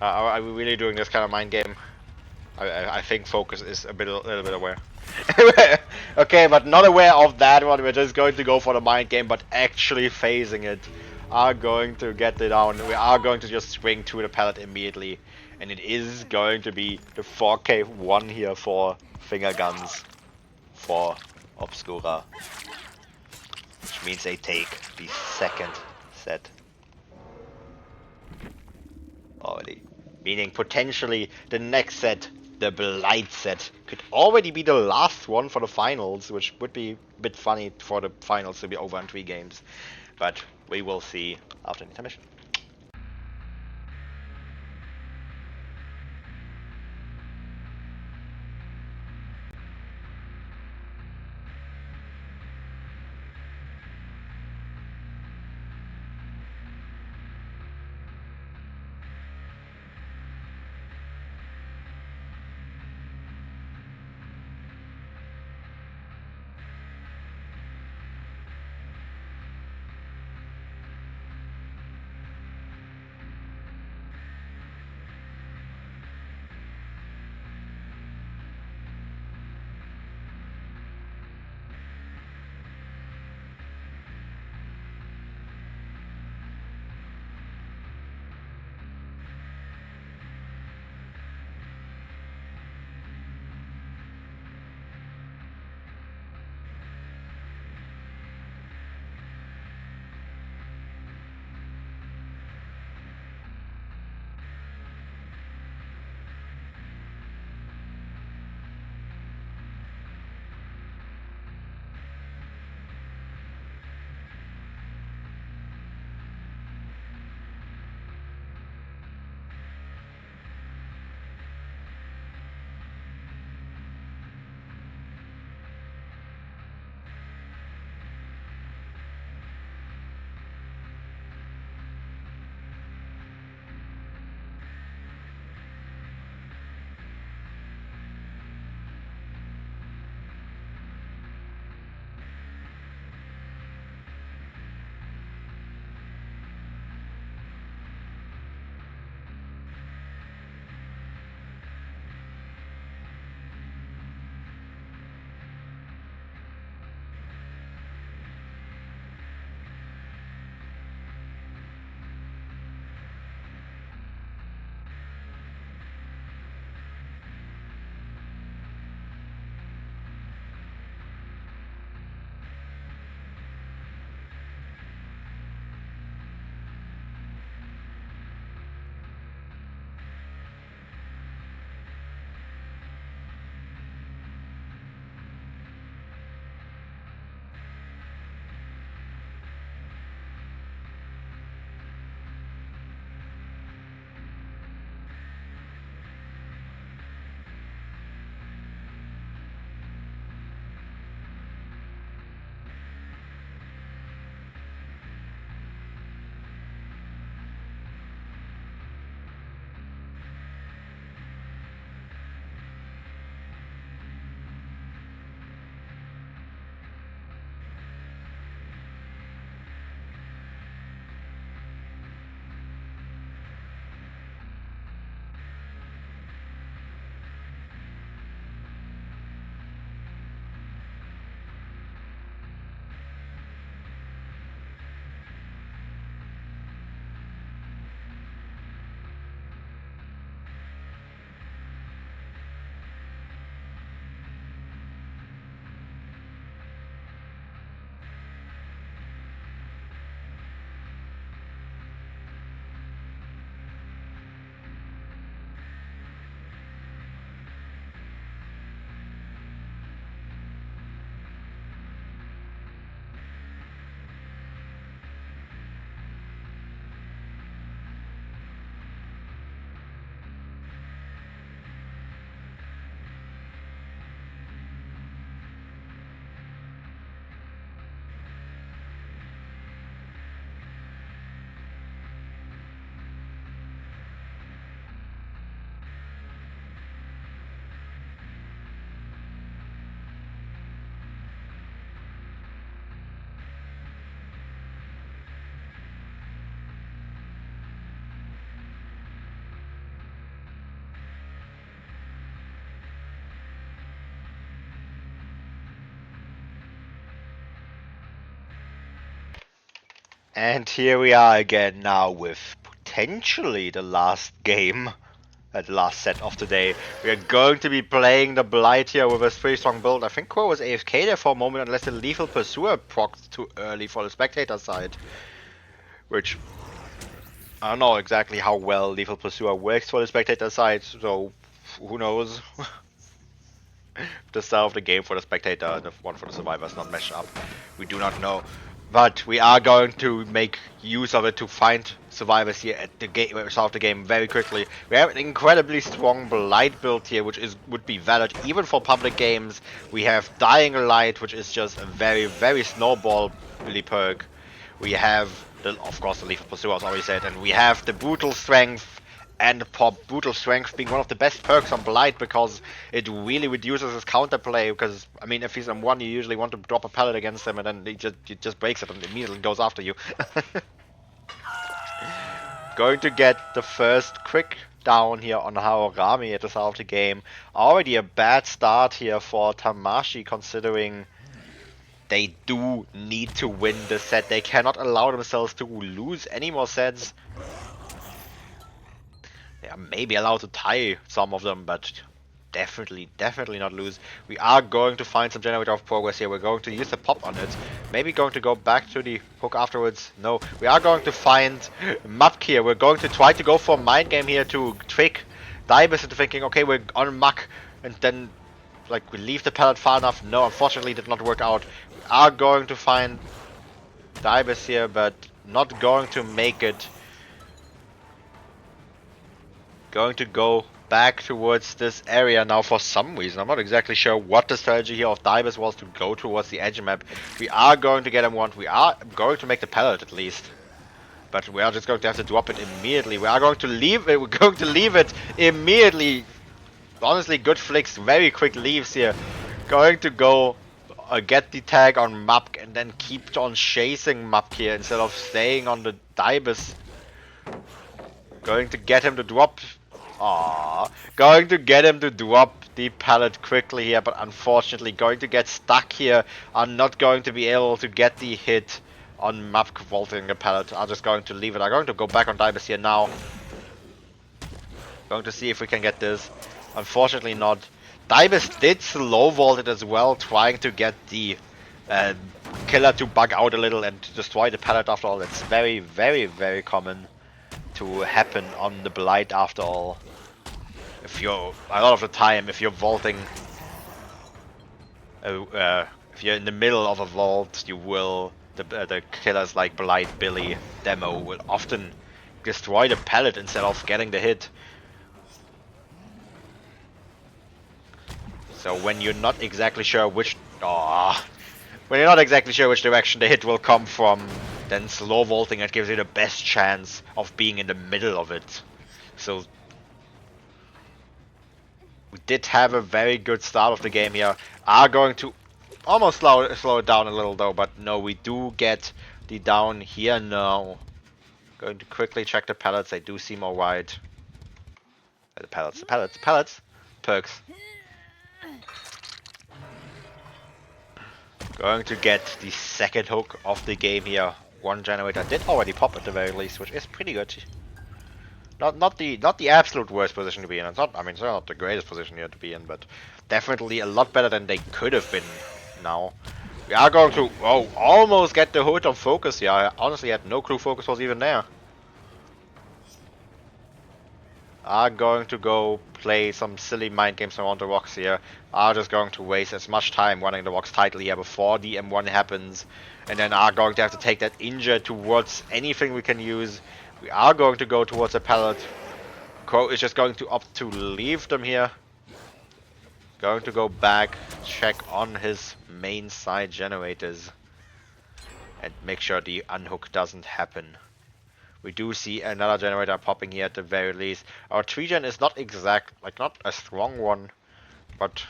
Are we really doing this kind of mind game? I think focus is a little bit aware. Okay, but not aware of that one. We're just going to go for the mind game, but actually phasing it. Are going to get it down. We are going to just swing to the pallet immediately, and it is going to be the 4K1 here for Finger Guns for Obscura, which means they take the second set already. Meaning potentially the next set, the Blight set, could already be the last one for the finals, which would be a bit funny for the finals to be over in 3 games. But we will see after the intermission. And here we are again now with potentially the last game, the last set of today. We are going to be playing the Blight here with a pretty strong build. I think Crow was AFK there for a moment unless the Lethal Pursuer procced too early for the spectator side. Which, I don't know exactly how well Lethal Pursuer works for the spectator side, so who knows. The start of the game for the spectator and the one for the survivors not meshed up. We do not know. But we are going to make use of it to find survivors here at the start of the game very quickly. We have an incredibly strong Blight build here, which would be valid even for public games. We have Dying Light, which is just a very, very snowball Billy perk. We have, of course, the Lethal Pursuer, as already said, and we have the Brutal Strength and Pop Brutal Strength being one of the best perks on Blight because it really reduces his counterplay. Because I mean, if he's M1, you usually want to drop a pallet against him, and then he just breaks it and immediately goes after you. Going to get the first quick down here on Haorami at the start of the game. Already a bad start here for Tamashi, considering they do need to win this set. They cannot allow themselves to lose any more sets. They are maybe allowed to tie some of them, but definitely not lose. We are going to find some generator of progress here. We're going to use the pop on it. Maybe going to go back to the hook afterwards. No, we are going to find Mapk here. We're going to try to go for a mind game here to trick Dibus into thinking, okay, we're on Muck, and then like we leave the pallet far enough. No, unfortunately, it did not work out. We are going to find Dibus here, but not going to make it. Going to go back towards this area now for some reason. I'm not exactly sure what the strategy here of Dibus was to go towards the edge map. We are going to get him one. We are going to make the pallet at least. But we are just going to have to drop it immediately. We are going to leave it. We're going to leave it immediately. Honestly, good flicks. Very quick leaves here. Going to go get the tag on Mapk and then keep on chasing Mapk here instead of staying on the Dibus. Going to get him to drop. Going to get him to drop the pallet quickly here, but unfortunately going to get stuck here. I'm not going to be able to get the hit on Mapk vaulting the pallet. I'm just going to leave it. I'm going to go back on Dibus here now. Going to see if we can get this. Unfortunately not. Dibus did slow vault it as well, trying to get the killer to bug out a little and destroy the pallet after all. It's very common to happen on the Blight after all. If you're a lot of the time, if you're vaulting, if you're in the middle of a vault, you will the killers like Blight, Billy, Demo will often destroy the pallet instead of getting the hit. So when you're not exactly sure which when you're not exactly sure which direction the hit will come from, then slow vaulting it gives you the best chance of being in the middle of it. So we did have a very good start of the game here. Are going to almost slow it down a little though, but no, we do get the down here now. Going to quickly check the pallets. They do seem alright. The pallets. Perks. Going to get the second hook of the game here. One generator did already pop at the very least, which is pretty good. Not the absolute worst position to be in. It's not. I mean, it's not the greatest position here to be in, but definitely a lot better than they could have been. Now we are going to almost get the hood on focus here. I honestly had no clue focus was even there. Are going to go play some silly mind games around the rocks here. Are just going to waste as much time running the rocks tightly here before the M1 happens, and then are going to have to take that injure towards anything we can use. We are going to go towards a pallet. Crow is just going to opt to leave them here. Going to go back, check on his main side generators, and make sure the unhook doesn't happen. We do see another generator popping here at the very least. Our 3-gen is not not a strong one, but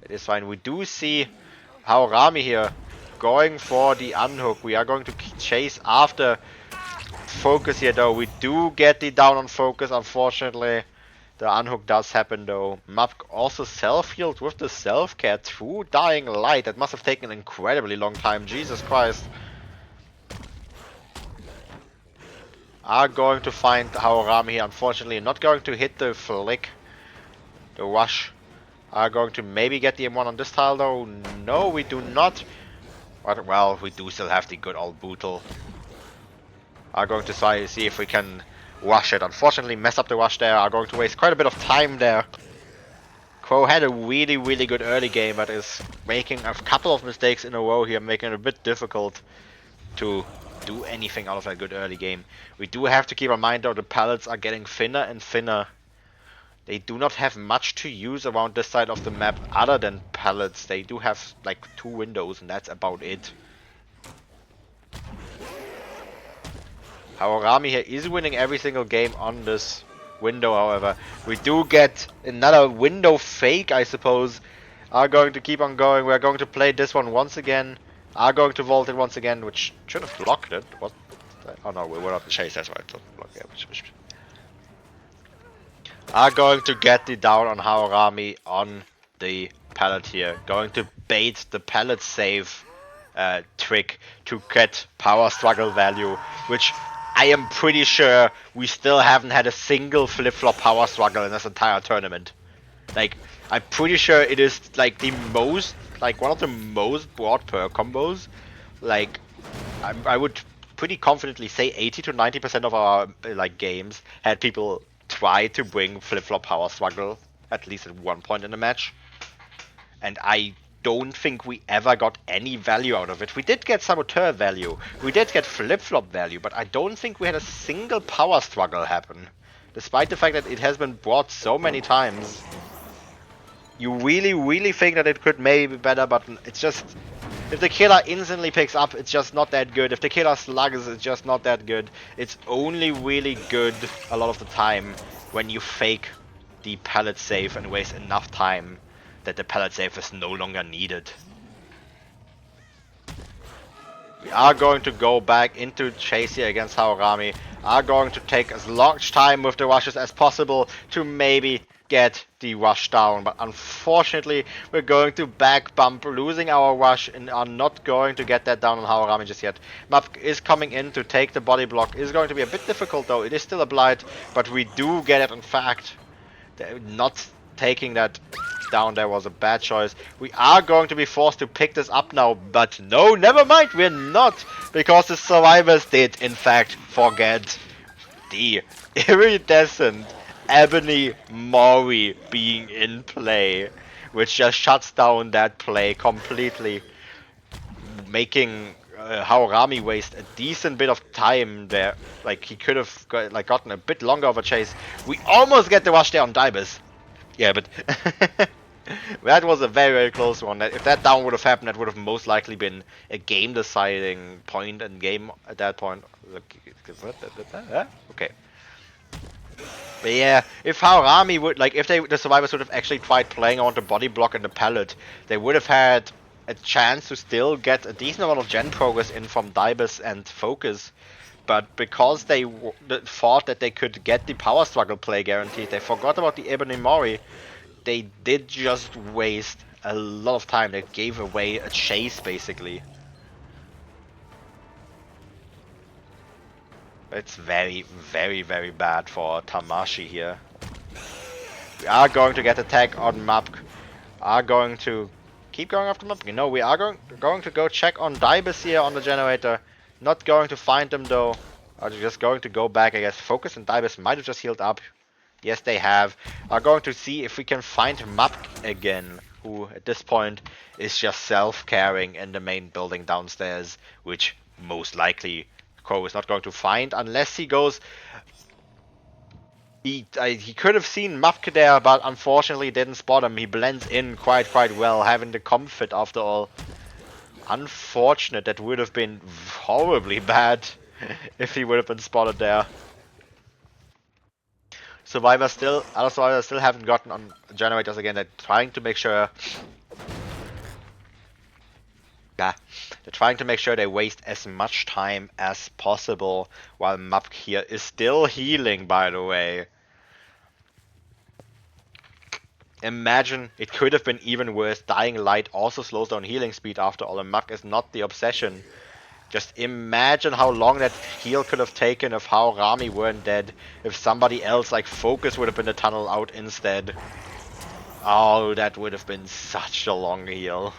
it is fine. We do see Haorami here going for the unhook. We are going to chase after focus here though. We do get the down on focus, unfortunately. The unhook does happen though. Mapk also self-healed with the self-care through Dying Light. That must have taken an incredibly long time. Jesus Christ. Are going to find Haorami here. Unfortunately, not going to hit the flick. The rush. Are going to maybe get the M1 on this tile though. No, we do not. But, well, we do still have the good old Bootle. Are going to try see if we can rush it. Unfortunately, mess up the rush there. Are going to waste quite a bit of time there. Crow had a really, really good early game, but is making a couple of mistakes in a row here, making it a bit difficult to do anything out of a good early game. We do have to keep in mind though, the pallets are getting thinner and thinner. They do not have much to use around this side of the map other than pallets. They do have like 2 windows and that's about it. Haorami here is winning every single game on this window, however. We do get another window fake, I suppose. Are going to keep on going. We're going to play this one once again. Are going to vault it once again, which should have blocked it. What? Oh no, we were not chase, that's right. Block, yeah, are going to get the down on Haorami on the pallet here. Going to bait the pallet save trick to get power struggle value, which I am pretty sure we still haven't had a single flip-flop power struggle in this entire tournament. Like, I'm pretty sure it is like the most, like one of the most broad perk combos. Like, I would pretty confidently say 80 to 90% of our like games had people try to bring flip-flop power struggle at least at one point in the match. And I don't think we ever got any value out of it. We did get saboteur value, we did get flip-flop value, but I don't think we had a single power struggle happen. Despite the fact that it has been brought so many times. You really, really think that it could maybe be better, but it's just... If the killer instantly picks up, it's just not that good. If the killer slugs, it's just not that good. It's only really good a lot of the time when you fake the pallet save and waste enough time that the pallet save is no longer needed. We are going to go back into chase here against Haorami. Are going to take as much time with the rushes as possible to maybe get the rush down, but unfortunately we're going to back bump, losing our rush, and are not going to get that down on Haorami just yet. Map is coming in to take the body block. Is going to be a bit difficult though. It is still a blight, but we do get it. In fact, not taking that down there was a bad choice. We are going to be forced to pick this up now, but no, never mind, we're not, because the survivors did in fact forget the iridescent Ebony Mori being in play, which just shuts down that play completely, making Haorami waste a decent bit of time there. Like, he could have gotten a bit longer of a chase. We almost get the rush there on Dibus. Yeah, but that was a very, very close one. If that down would have happened, that would have most likely been a game-deciding point and game at that point. Okay. But yeah, if Haorami would, like, if the survivors would have actually tried playing on the body block and the pallet, they would have had a chance to still get a decent amount of gen progress in from Dibus and Focus. But because they thought that they could get the power struggle play guaranteed, they forgot about the Ebony Mori. They did just waste a lot of time. They gave away a chase, basically. It's very, very, very bad for Tamashi here. We are going to get a tag on Map. Are going to keep going after Map. You know, we are going to go check on Dibus here on the generator. Not going to find them though. Are just going to go back, I guess. Focus and Dibus might have just healed up. Yes, they have. Are going to see if we can find Map again, who at this point is just self-carrying in the main building downstairs, which most likely Crow is not going to find unless he goes. He could have seen Mapke there, but unfortunately didn't spot him. He blends in quite well, having the comfort after all. Unfortunate, that would have been horribly bad if he would have been spotted there. Other survivors still haven't gotten on generators again. They're trying to make sure. Yeah, they're trying to make sure they waste as much time as possible while Mapk here is still healing, by the way. Imagine, it could have been even worse. Dying Light also slows down healing speed after all, and Mapk is not the obsession. Just imagine how long that heal could have taken if how Rami weren't dead. If somebody else like Focus would have been the tunnel out instead. Oh, that would have been such a long heal.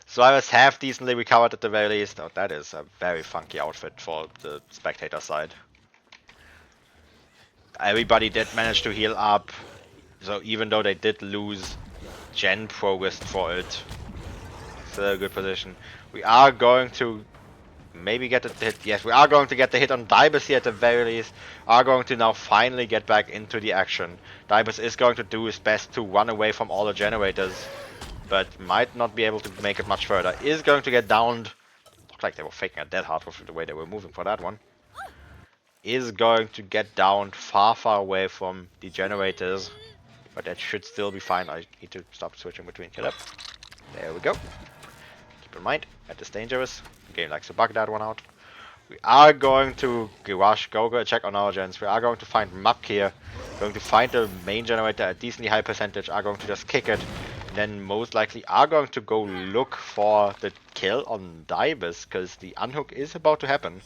So I was half decently recovered at the very least. Oh, that is a very funky outfit for the spectator side. Everybody did manage to heal up. So even though they did lose Gen progressed for it. Still a good position. We are going to maybe get the hit. Yes, we are going to get the hit on Dibus here at the very least. Are going to now finally get back into the action. Dibus is going to do his best to run away from all the generators, but might not be able to make it much further. Is going to get downed. Looked like they were faking a dead hard with the way they were moving for that one. Is going to get downed far away from the generators, but that should still be fine. I need to stop switching between kill up. There we go. Keep in mind, that is dangerous. The game likes to bug that one out. We are going to go check on our gens. We are going to find Map here. Going to find the main generator at decently high percentage. Are going to just kick it. And then most likely are going to go look for the kill on Dibus, because the unhook is about to happen.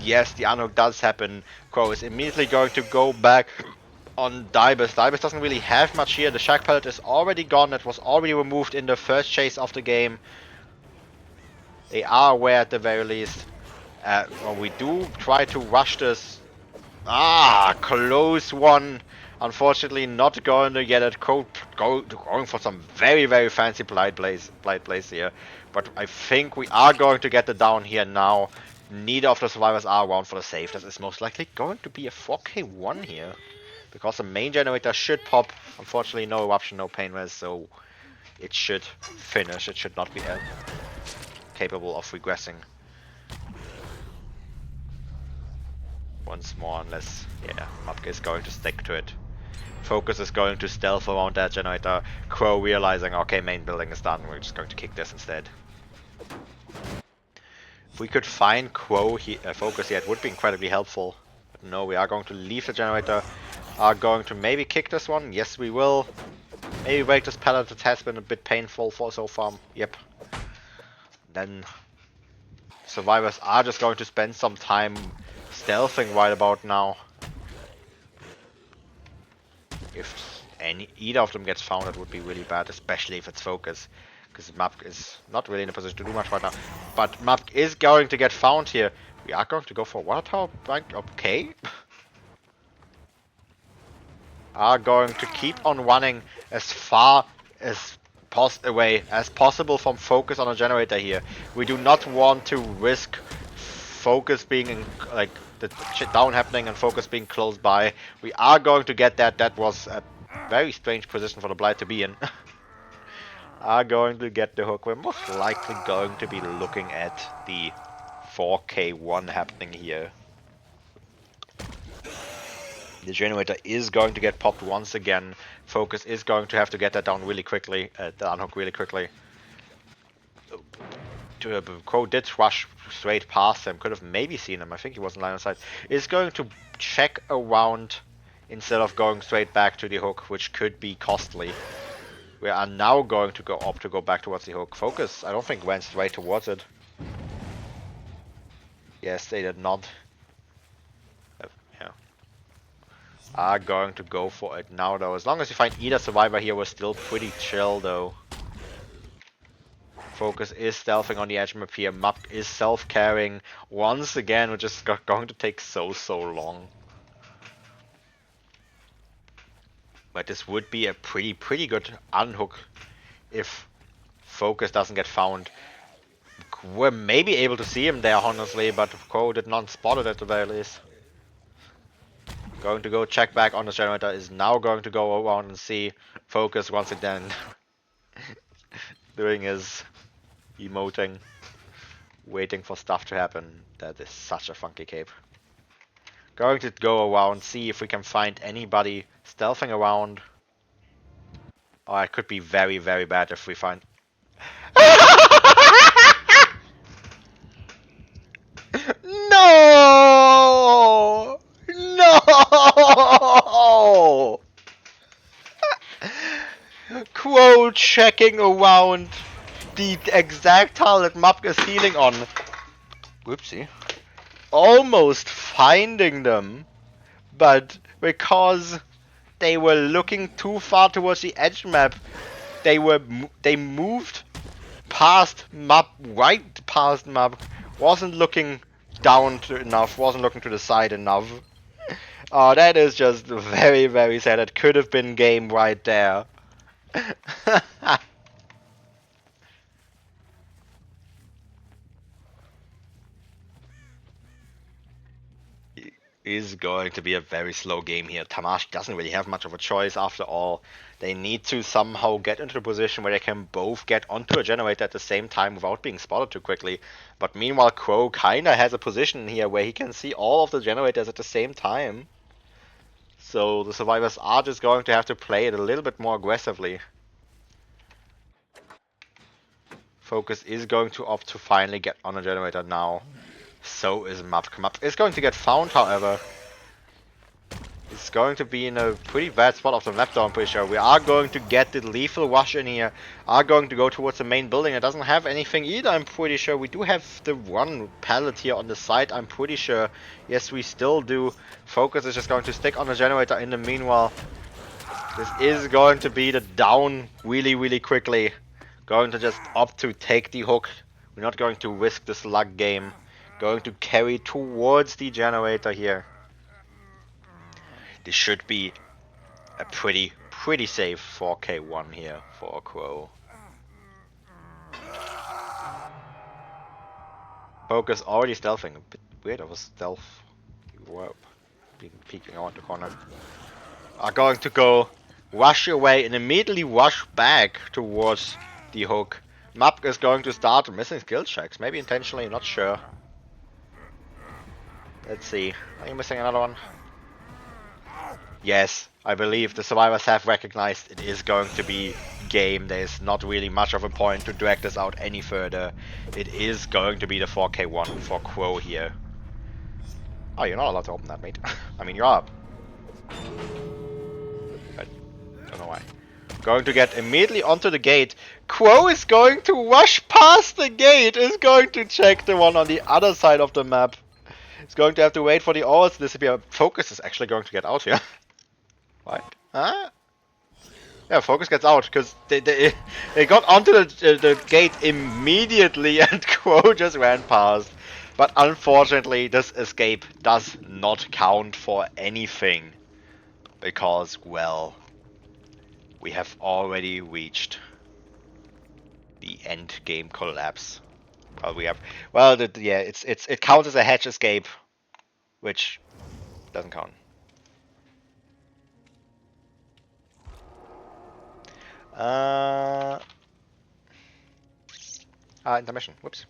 Yes, the unhook does happen. Crow is immediately going to go back on Dibus. Dibus doesn't really have much here. The Shack Pallet is already gone. It was already removed in the first chase of the game. They are aware at the very least. Well, we do try to rush this. Ah, close one. Unfortunately, not going to get it. Going for some very fancy blind blaze here. But I think we are going to get the down here now. Neither of the survivors are around for the save. This is most likely going to be a 4k1 here. Because the main generator should pop. Unfortunately, no eruption, no pain res, so it should finish. It should not be capable of regressing once more, unless, yeah, Mapke is going to stick to it. Focus is going to stealth around that generator. Crow realizing, okay, main building is done, we're just going to kick this instead. If we could find Crow Focus here, it would be incredibly helpful. But no, we are going to leave the generator. Are going to maybe kick this one. Yes, we will. Maybe break this pallet. It has been a bit painful for so far. Yep. Then survivors are just going to spend some time stealthing right about now. If either of them gets found, it would be really bad, especially if it's Focus. Because Map is not really in a position to do much right now. But Map is going to get found here. We are going to go for water tower bank. Okay. Are going to keep on running as far as away as possible from Focus on a generator here. We do not want to risk Focus being in, like, the shit down happening and Focus being close by. We are going to get that. That was a very strange position for the Blight to be in. Are going to get the hook. We're most likely going to be looking at the 4k1 happening here. The generator is going to get popped once again. Focus is going to have to get that down really quickly, the unhook really quickly. Crow did rush straight past him, could have maybe seen him, I think he was in line of sight. Is going to check around instead of going straight back to the hook, which could be costly. We are now going to opt to go back towards the hook. Focus, I don't think, went straight towards it. Yes, they did not. Are going to go for it now though. As long as you find either survivor here, we're still pretty chill though. Focus is stealthing on the edge map here. Map is self-carrying once again, which is going to take so long. But this would be a pretty good unhook if Focus doesn't get found. We're maybe able to see him there honestly, but Crow did not spot it at the very least. Going to go check back on the generator, is now going to go around and see Focus once again. Doing his emoting, waiting for stuff to happen. That is such a funky cape. Going to go around, see if we can find anybody stealthing around. Oh, it could be very bad if we find... No! No! Crow checking around the exact tile that Mapk is healing on. Whoopsie. Almost finding them, but because they were looking too far towards the edge map, they moved past map, right past map, wasn't looking down enough, wasn't looking to the side enough. Oh, that is just very, very sad. It could have been game right there. Is going to be a very slow game here. Tamashi doesn't really have much of a choice after all. They need to somehow get into a position where they can both get onto a generator at the same time without being spotted too quickly. But meanwhile, Crow kinda has a position here where he can see all of the generators at the same time. So the survivors are just going to have to play it a little bit more aggressively. Focus is going to opt to finally get on a generator now. So is Mapk. Mapk is going to get found, however. It's going to be in a pretty bad spot off the map though, I'm pretty sure. We are going to get the lethal rush in here. Are going to go towards the main building. It doesn't have anything either, I'm pretty sure. We do have the one pallet here on the side, I'm pretty sure. Yes, we still do. Focus is just going to stick on the generator in the meanwhile. This is going to be the down really, really quickly. Going to just opt to take the hook. We're not going to risk the slug game. Going to carry towards the generator here. This should be a pretty safe 4k1 here for Crow. Focus already stealthing. A bit weird of a stealth. You were peeking around the corner. Are going to go rush away and immediately rush back towards the hook. Mapk is going to start missing skill checks. Maybe intentionally, not sure. Let's see. Are you missing another one? Yes, I believe the survivors have recognized it is going to be game. There's not really much of a point to drag this out any further. It is going to be the 4k1 for Crow here. Oh, you're not allowed to open that, mate. I mean, you're up. I don't know why. Going to get immediately onto the gate. Crow is going to rush past the gate. Is going to check the one on the other side of the map. He's going to have to wait for the ores to disappear. Focus is actually going to get out here. Right? Huh? Yeah, Focus gets out because they got onto the gate immediately and Crow just ran past. But unfortunately, this escape does not count for anything because, well, we have already reached the end game collapse. Well, we have, well, yeah, it counts as a hatch escape, which doesn't count. Intermission. Whoops.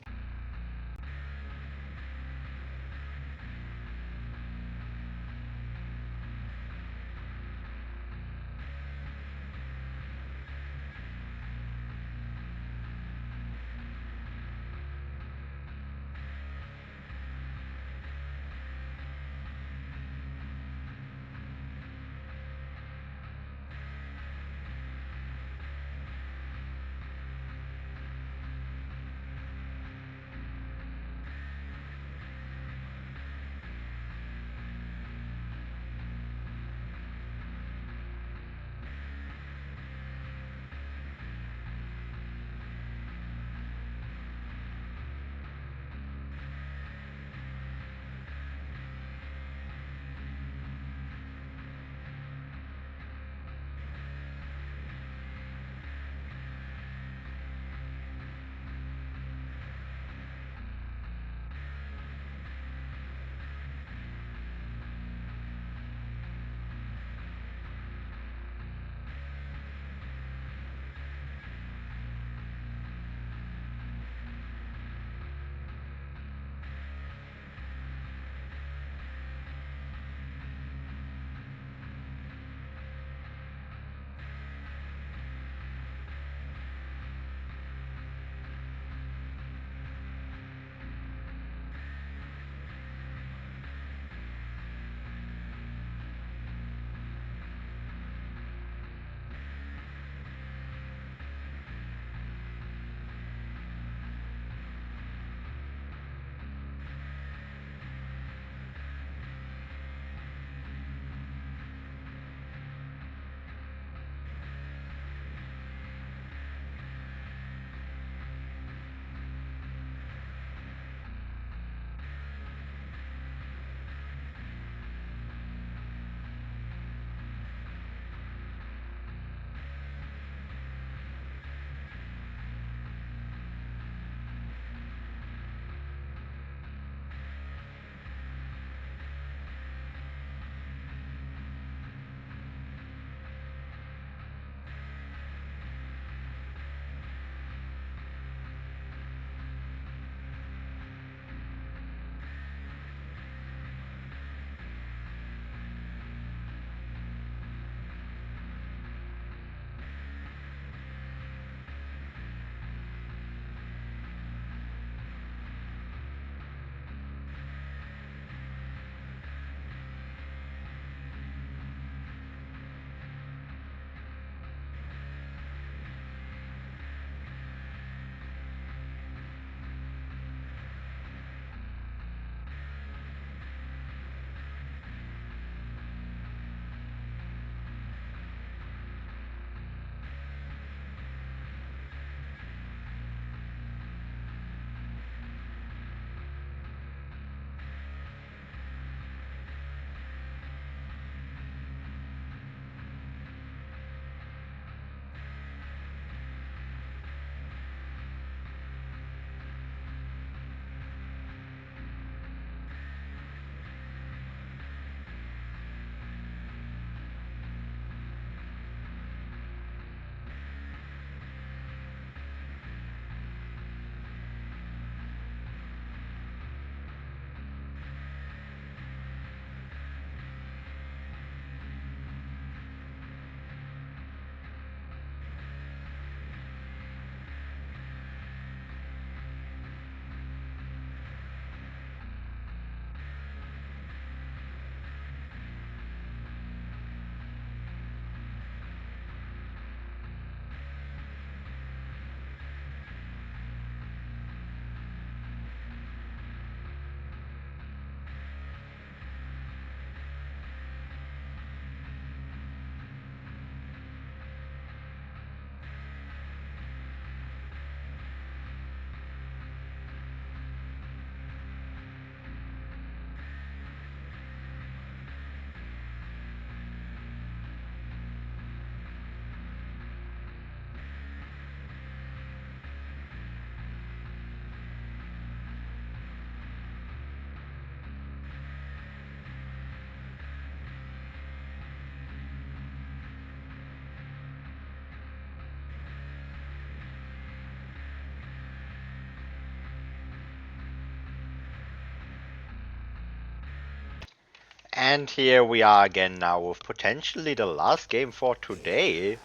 And here we are again now with potentially the last game for today.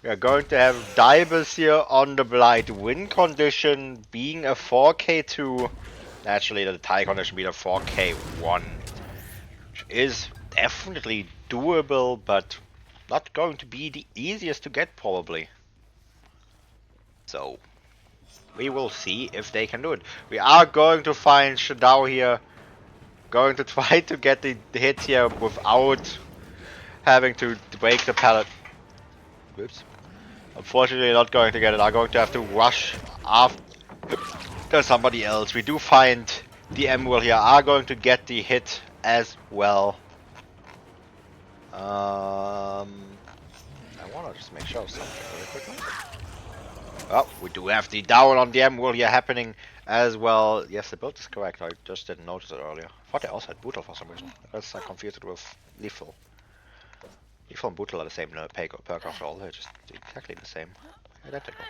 We are going to have Divers here on the blind win condition being a 4K2. Actually, the tie condition being a 4K1. Which is definitely doable, but not going to be the easiest to get probably. So, we will see if they can do it. We are going to find Shadao here. Going to try to get the hit here without having to break the pallet. Whoops. Unfortunately not going to get it. I'm going to have to rush after somebody else. We do find the Emerald here. Are going to get the hit as well. I want to just make sure of something really quickly. Oh, we do have the down on the Emerald here happening as well. Yes, the build is correct. I just didn't notice it earlier. I thought they also had brutal for some reason. That's I confused it with lethal. Lethal and brutal are the same perk after all. They're just exactly the same. Identical.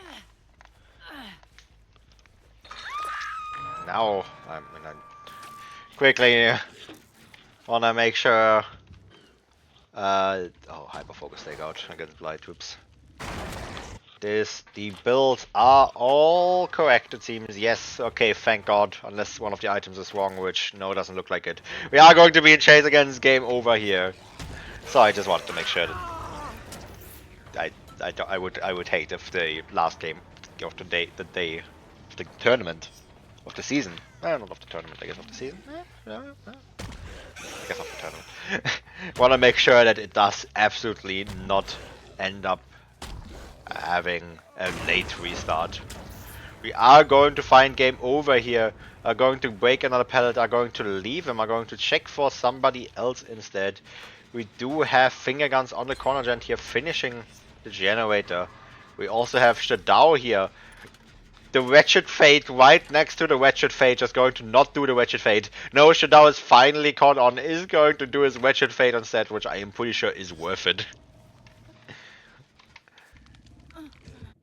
Now, I'm gonna quickly wanna make sure. Oh, hyper focus take out against blight troops. The builds are all correct, it seems. Yes, okay, thank God. Unless one of the items is wrong, which no, doesn't look like it. We are going to be in chase against game over here. So I just wanted to make sure that I would hate if the last game of the day, of the tournament, of the season. Not of the tournament, I guess of the season. I guess of the tournament. Want to make sure that it does absolutely not end up having a late restart. We are going to find game over here. Are going to break another pallet. Are going to leave him. Are going to check for somebody else instead. We do have finger guns on the corner gent here finishing the generator. We also have Shadao here. The Wretched Fate right next to the Wretched Fate just going to not do the Wretched Fate. No, Shadao is finally caught on, is going to do his Wretched Fate instead, which I am pretty sure is worth it.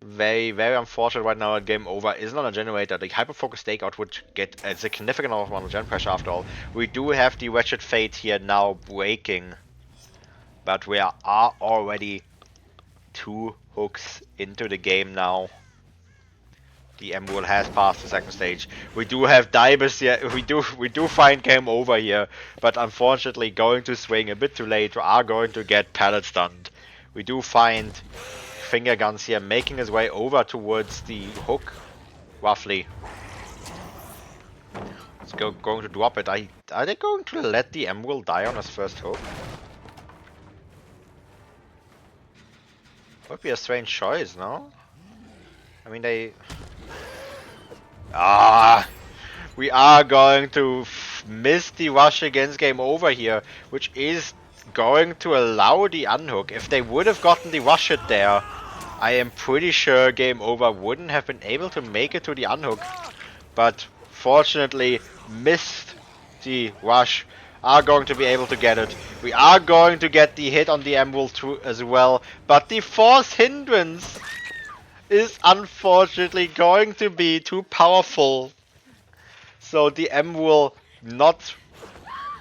Very, very unfortunate right now. Game over isn't on a generator. The hyperfocus stakeout would get a significant amount of gen pressure after all. We do have the Wretched Fate here now breaking. But we are already 2 hooks into the game now. The Emerald has passed the second stage. We do have Divers here. We do find game over here, but unfortunately going to swing a bit too late. We are going to get pallet stunned. We do find finger guns here making his way over towards the hook, roughly. It's going to drop it. Are they going to let the Emerald die on his first hook? Would be a strange choice, no? I mean, we are going to miss the rush against game over here, which is going to allow the unhook. If they would have gotten the rush hit there, I am pretty sure game over wouldn't have been able to make it to the unhook. But fortunately, missed the rush. Are going to be able to get it. We are going to get the hit on the Emerald too as well. But the force hindrance is unfortunately going to be too powerful. So the Emerald not...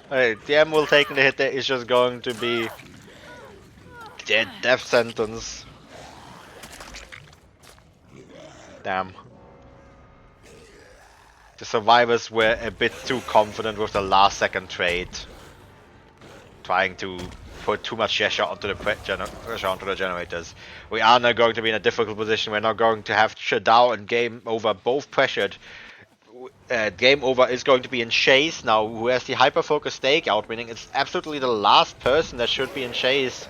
the Emerald taking the hit there is just going to be death sentence. Damn. The survivors were a bit too confident with the last second trade. Trying to put too much pressure onto the generators. We are now going to be in a difficult position. We're now going to have Shadao and Game Over both pressured. Game Over is going to be in chase now, who has the hyper-focus stakeout, meaning it's absolutely the last person that should be in chase.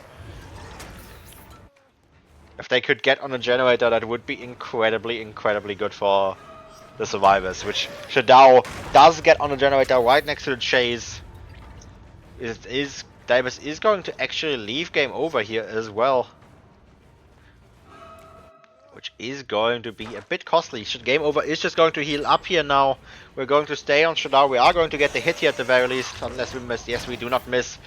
If they could get on a generator, that would be incredibly, incredibly good for the survivors, which Shadao does get on a generator right next to the chase. Davis is going to actually leave game over here as well. Which is going to be a bit costly. Game over is just going to heal up here now. We're going to stay on Shadao. We are going to get the hit here at the very least, unless we miss. Yes, we do not miss.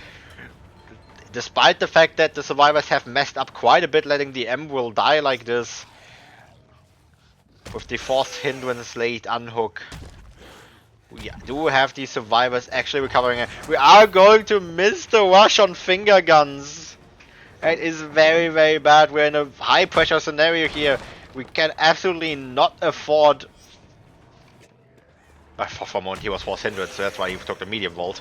Despite the fact that the survivors have messed up quite a bit letting the Emerald die like this. With the forced hindrance late unhook. We do have these survivors actually recovering. We are going to miss the rush on finger guns. It is very, very bad. We're in a high pressure scenario here. We can absolutely not afford. For a moment he was force hindered, so that's why he took the medium vault.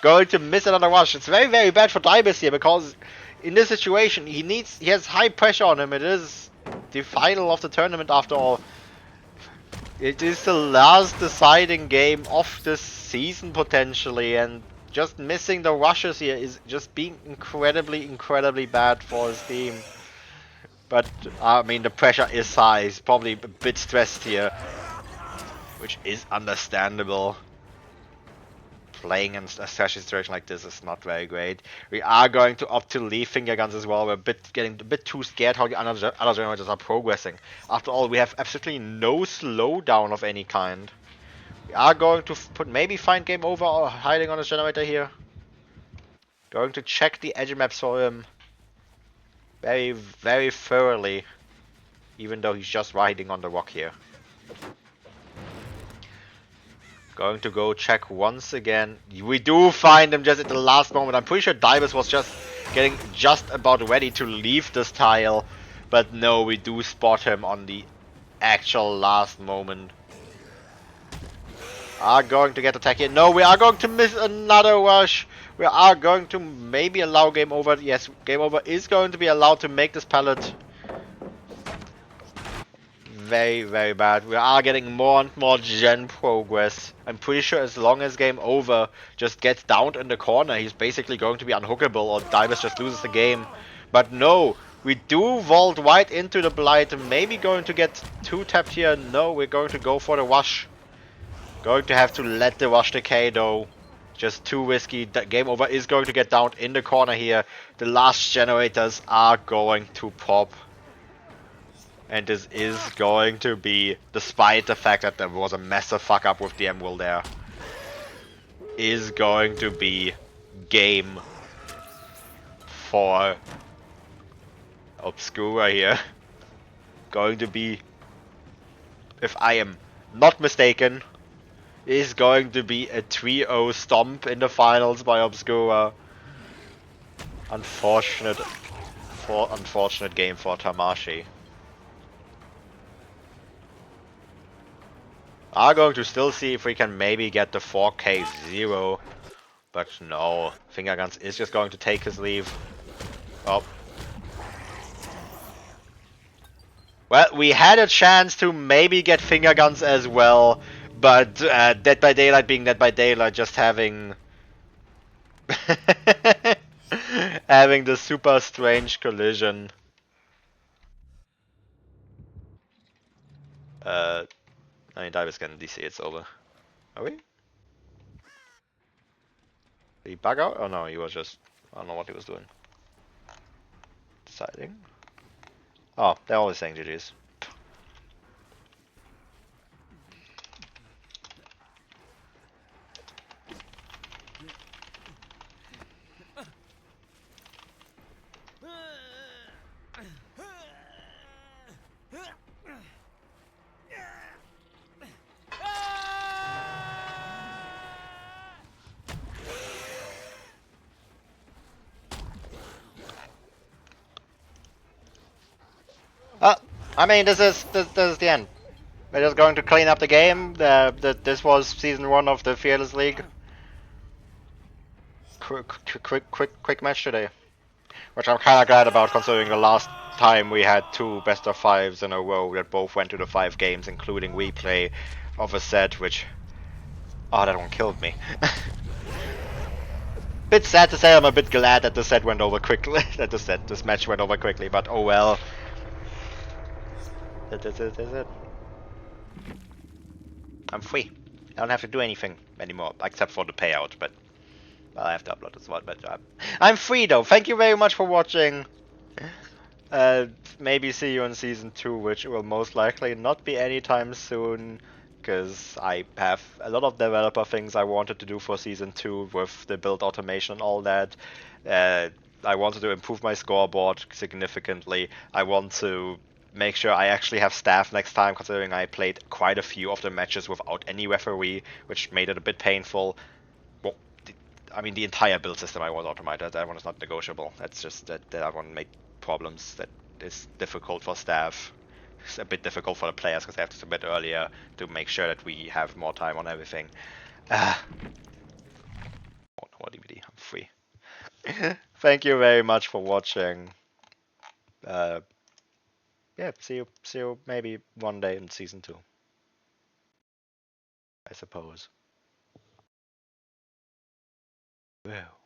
Going to miss another rush. It's very, very bad for Dibus here because in this situation he has high pressure on him. It is the final of the tournament after all. It is the last deciding game of the season potentially, and just missing the rushes here is just being incredibly, incredibly bad for his team. But I mean, the pressure is high. He's probably a bit stressed here, which is understandable. Playing in a situation like this is not very great. We are going to opt to leave finger guns as well. We're getting a bit too scared how the other generators are progressing. After all, we have absolutely no slowdown of any kind. We are going to maybe find game over or hiding on his generator here. Going to check the edge maps for him very, very thoroughly, even though he's just riding on the rock here. Going to go check once again. We do find him just at the last moment. I'm pretty sure Dibus was just getting just about ready to leave this tile. But no, we do spot him on the actual last moment. Are going to get attacked here. No, we are going to miss another rush. We are going to maybe allow game over. Yes, game over is going to be allowed to make this pallet. Very, very bad. We are getting more and more gen progress. I'm pretty sure as long as game over just gets downed in the corner, he's basically going to be unhookable or Divers just loses the game. But no, we do vault right into the Blight. Maybe going to get 2-tapped here. No, we're going to go for the rush. Going to have to let the rush decay though. Just too risky. The game over is going to get downed in the corner here. The last generators are going to pop. And this is going to be, despite the fact that there was a massive fuck up with the Emerald there, is going to be game for Obscura here. Going to be, if I am not mistaken, is going to be a 3-0 stomp in the finals by Obscura. Unfortunate game for Tamashi. Are going to still see if we can maybe get the 4K 0. But no, Finger Guns is just going to take his leave. Oh. Well, we had a chance to maybe get Finger Guns as well. But Dead by Daylight being Dead by Daylight, just having... having the super strange collision. I mean, Dive getting DC, it's over. Are we? Did he bug out? Oh no, he was just... I don't know what he was doing. Deciding. Oh, they're always saying GG's. I mean, this is the end. We're just going to clean up the game. This was season 1 of the Fearless League. Quick match today, which I'm kind of glad about, considering the last time we had 2 best of 5s in a row that both went to the 5 games, including replay of a set, which... Oh, that one killed me. Bit sad to say, I'm a bit glad that the set went over quickly. This match went over quickly, but oh well. That's it. I'm free. I don't have to do anything anymore, except for the payout, but... Well, I have to upload as well, but I'm free though. Thank you very much for watching. Maybe see you in season 2, which will most likely not be anytime soon, because I have a lot of developer things I wanted to do for season 2 with the build automation and all that. I wanted to improve my scoreboard significantly. I want to make sure I actually have staff next time, considering I played quite a few of the matches without any referee, which made it a bit painful. Well, I mean, the entire build system I was automated. That one is not negotiable. That's just that one make problems that is difficult for staff. It's a bit difficult for the players because they have to submit earlier to make sure that we have more time on everything. Oh, no more DVD. I'm free. Thank you very much for watching. Uh, yeah, see you maybe one day in season 2, I suppose. Well.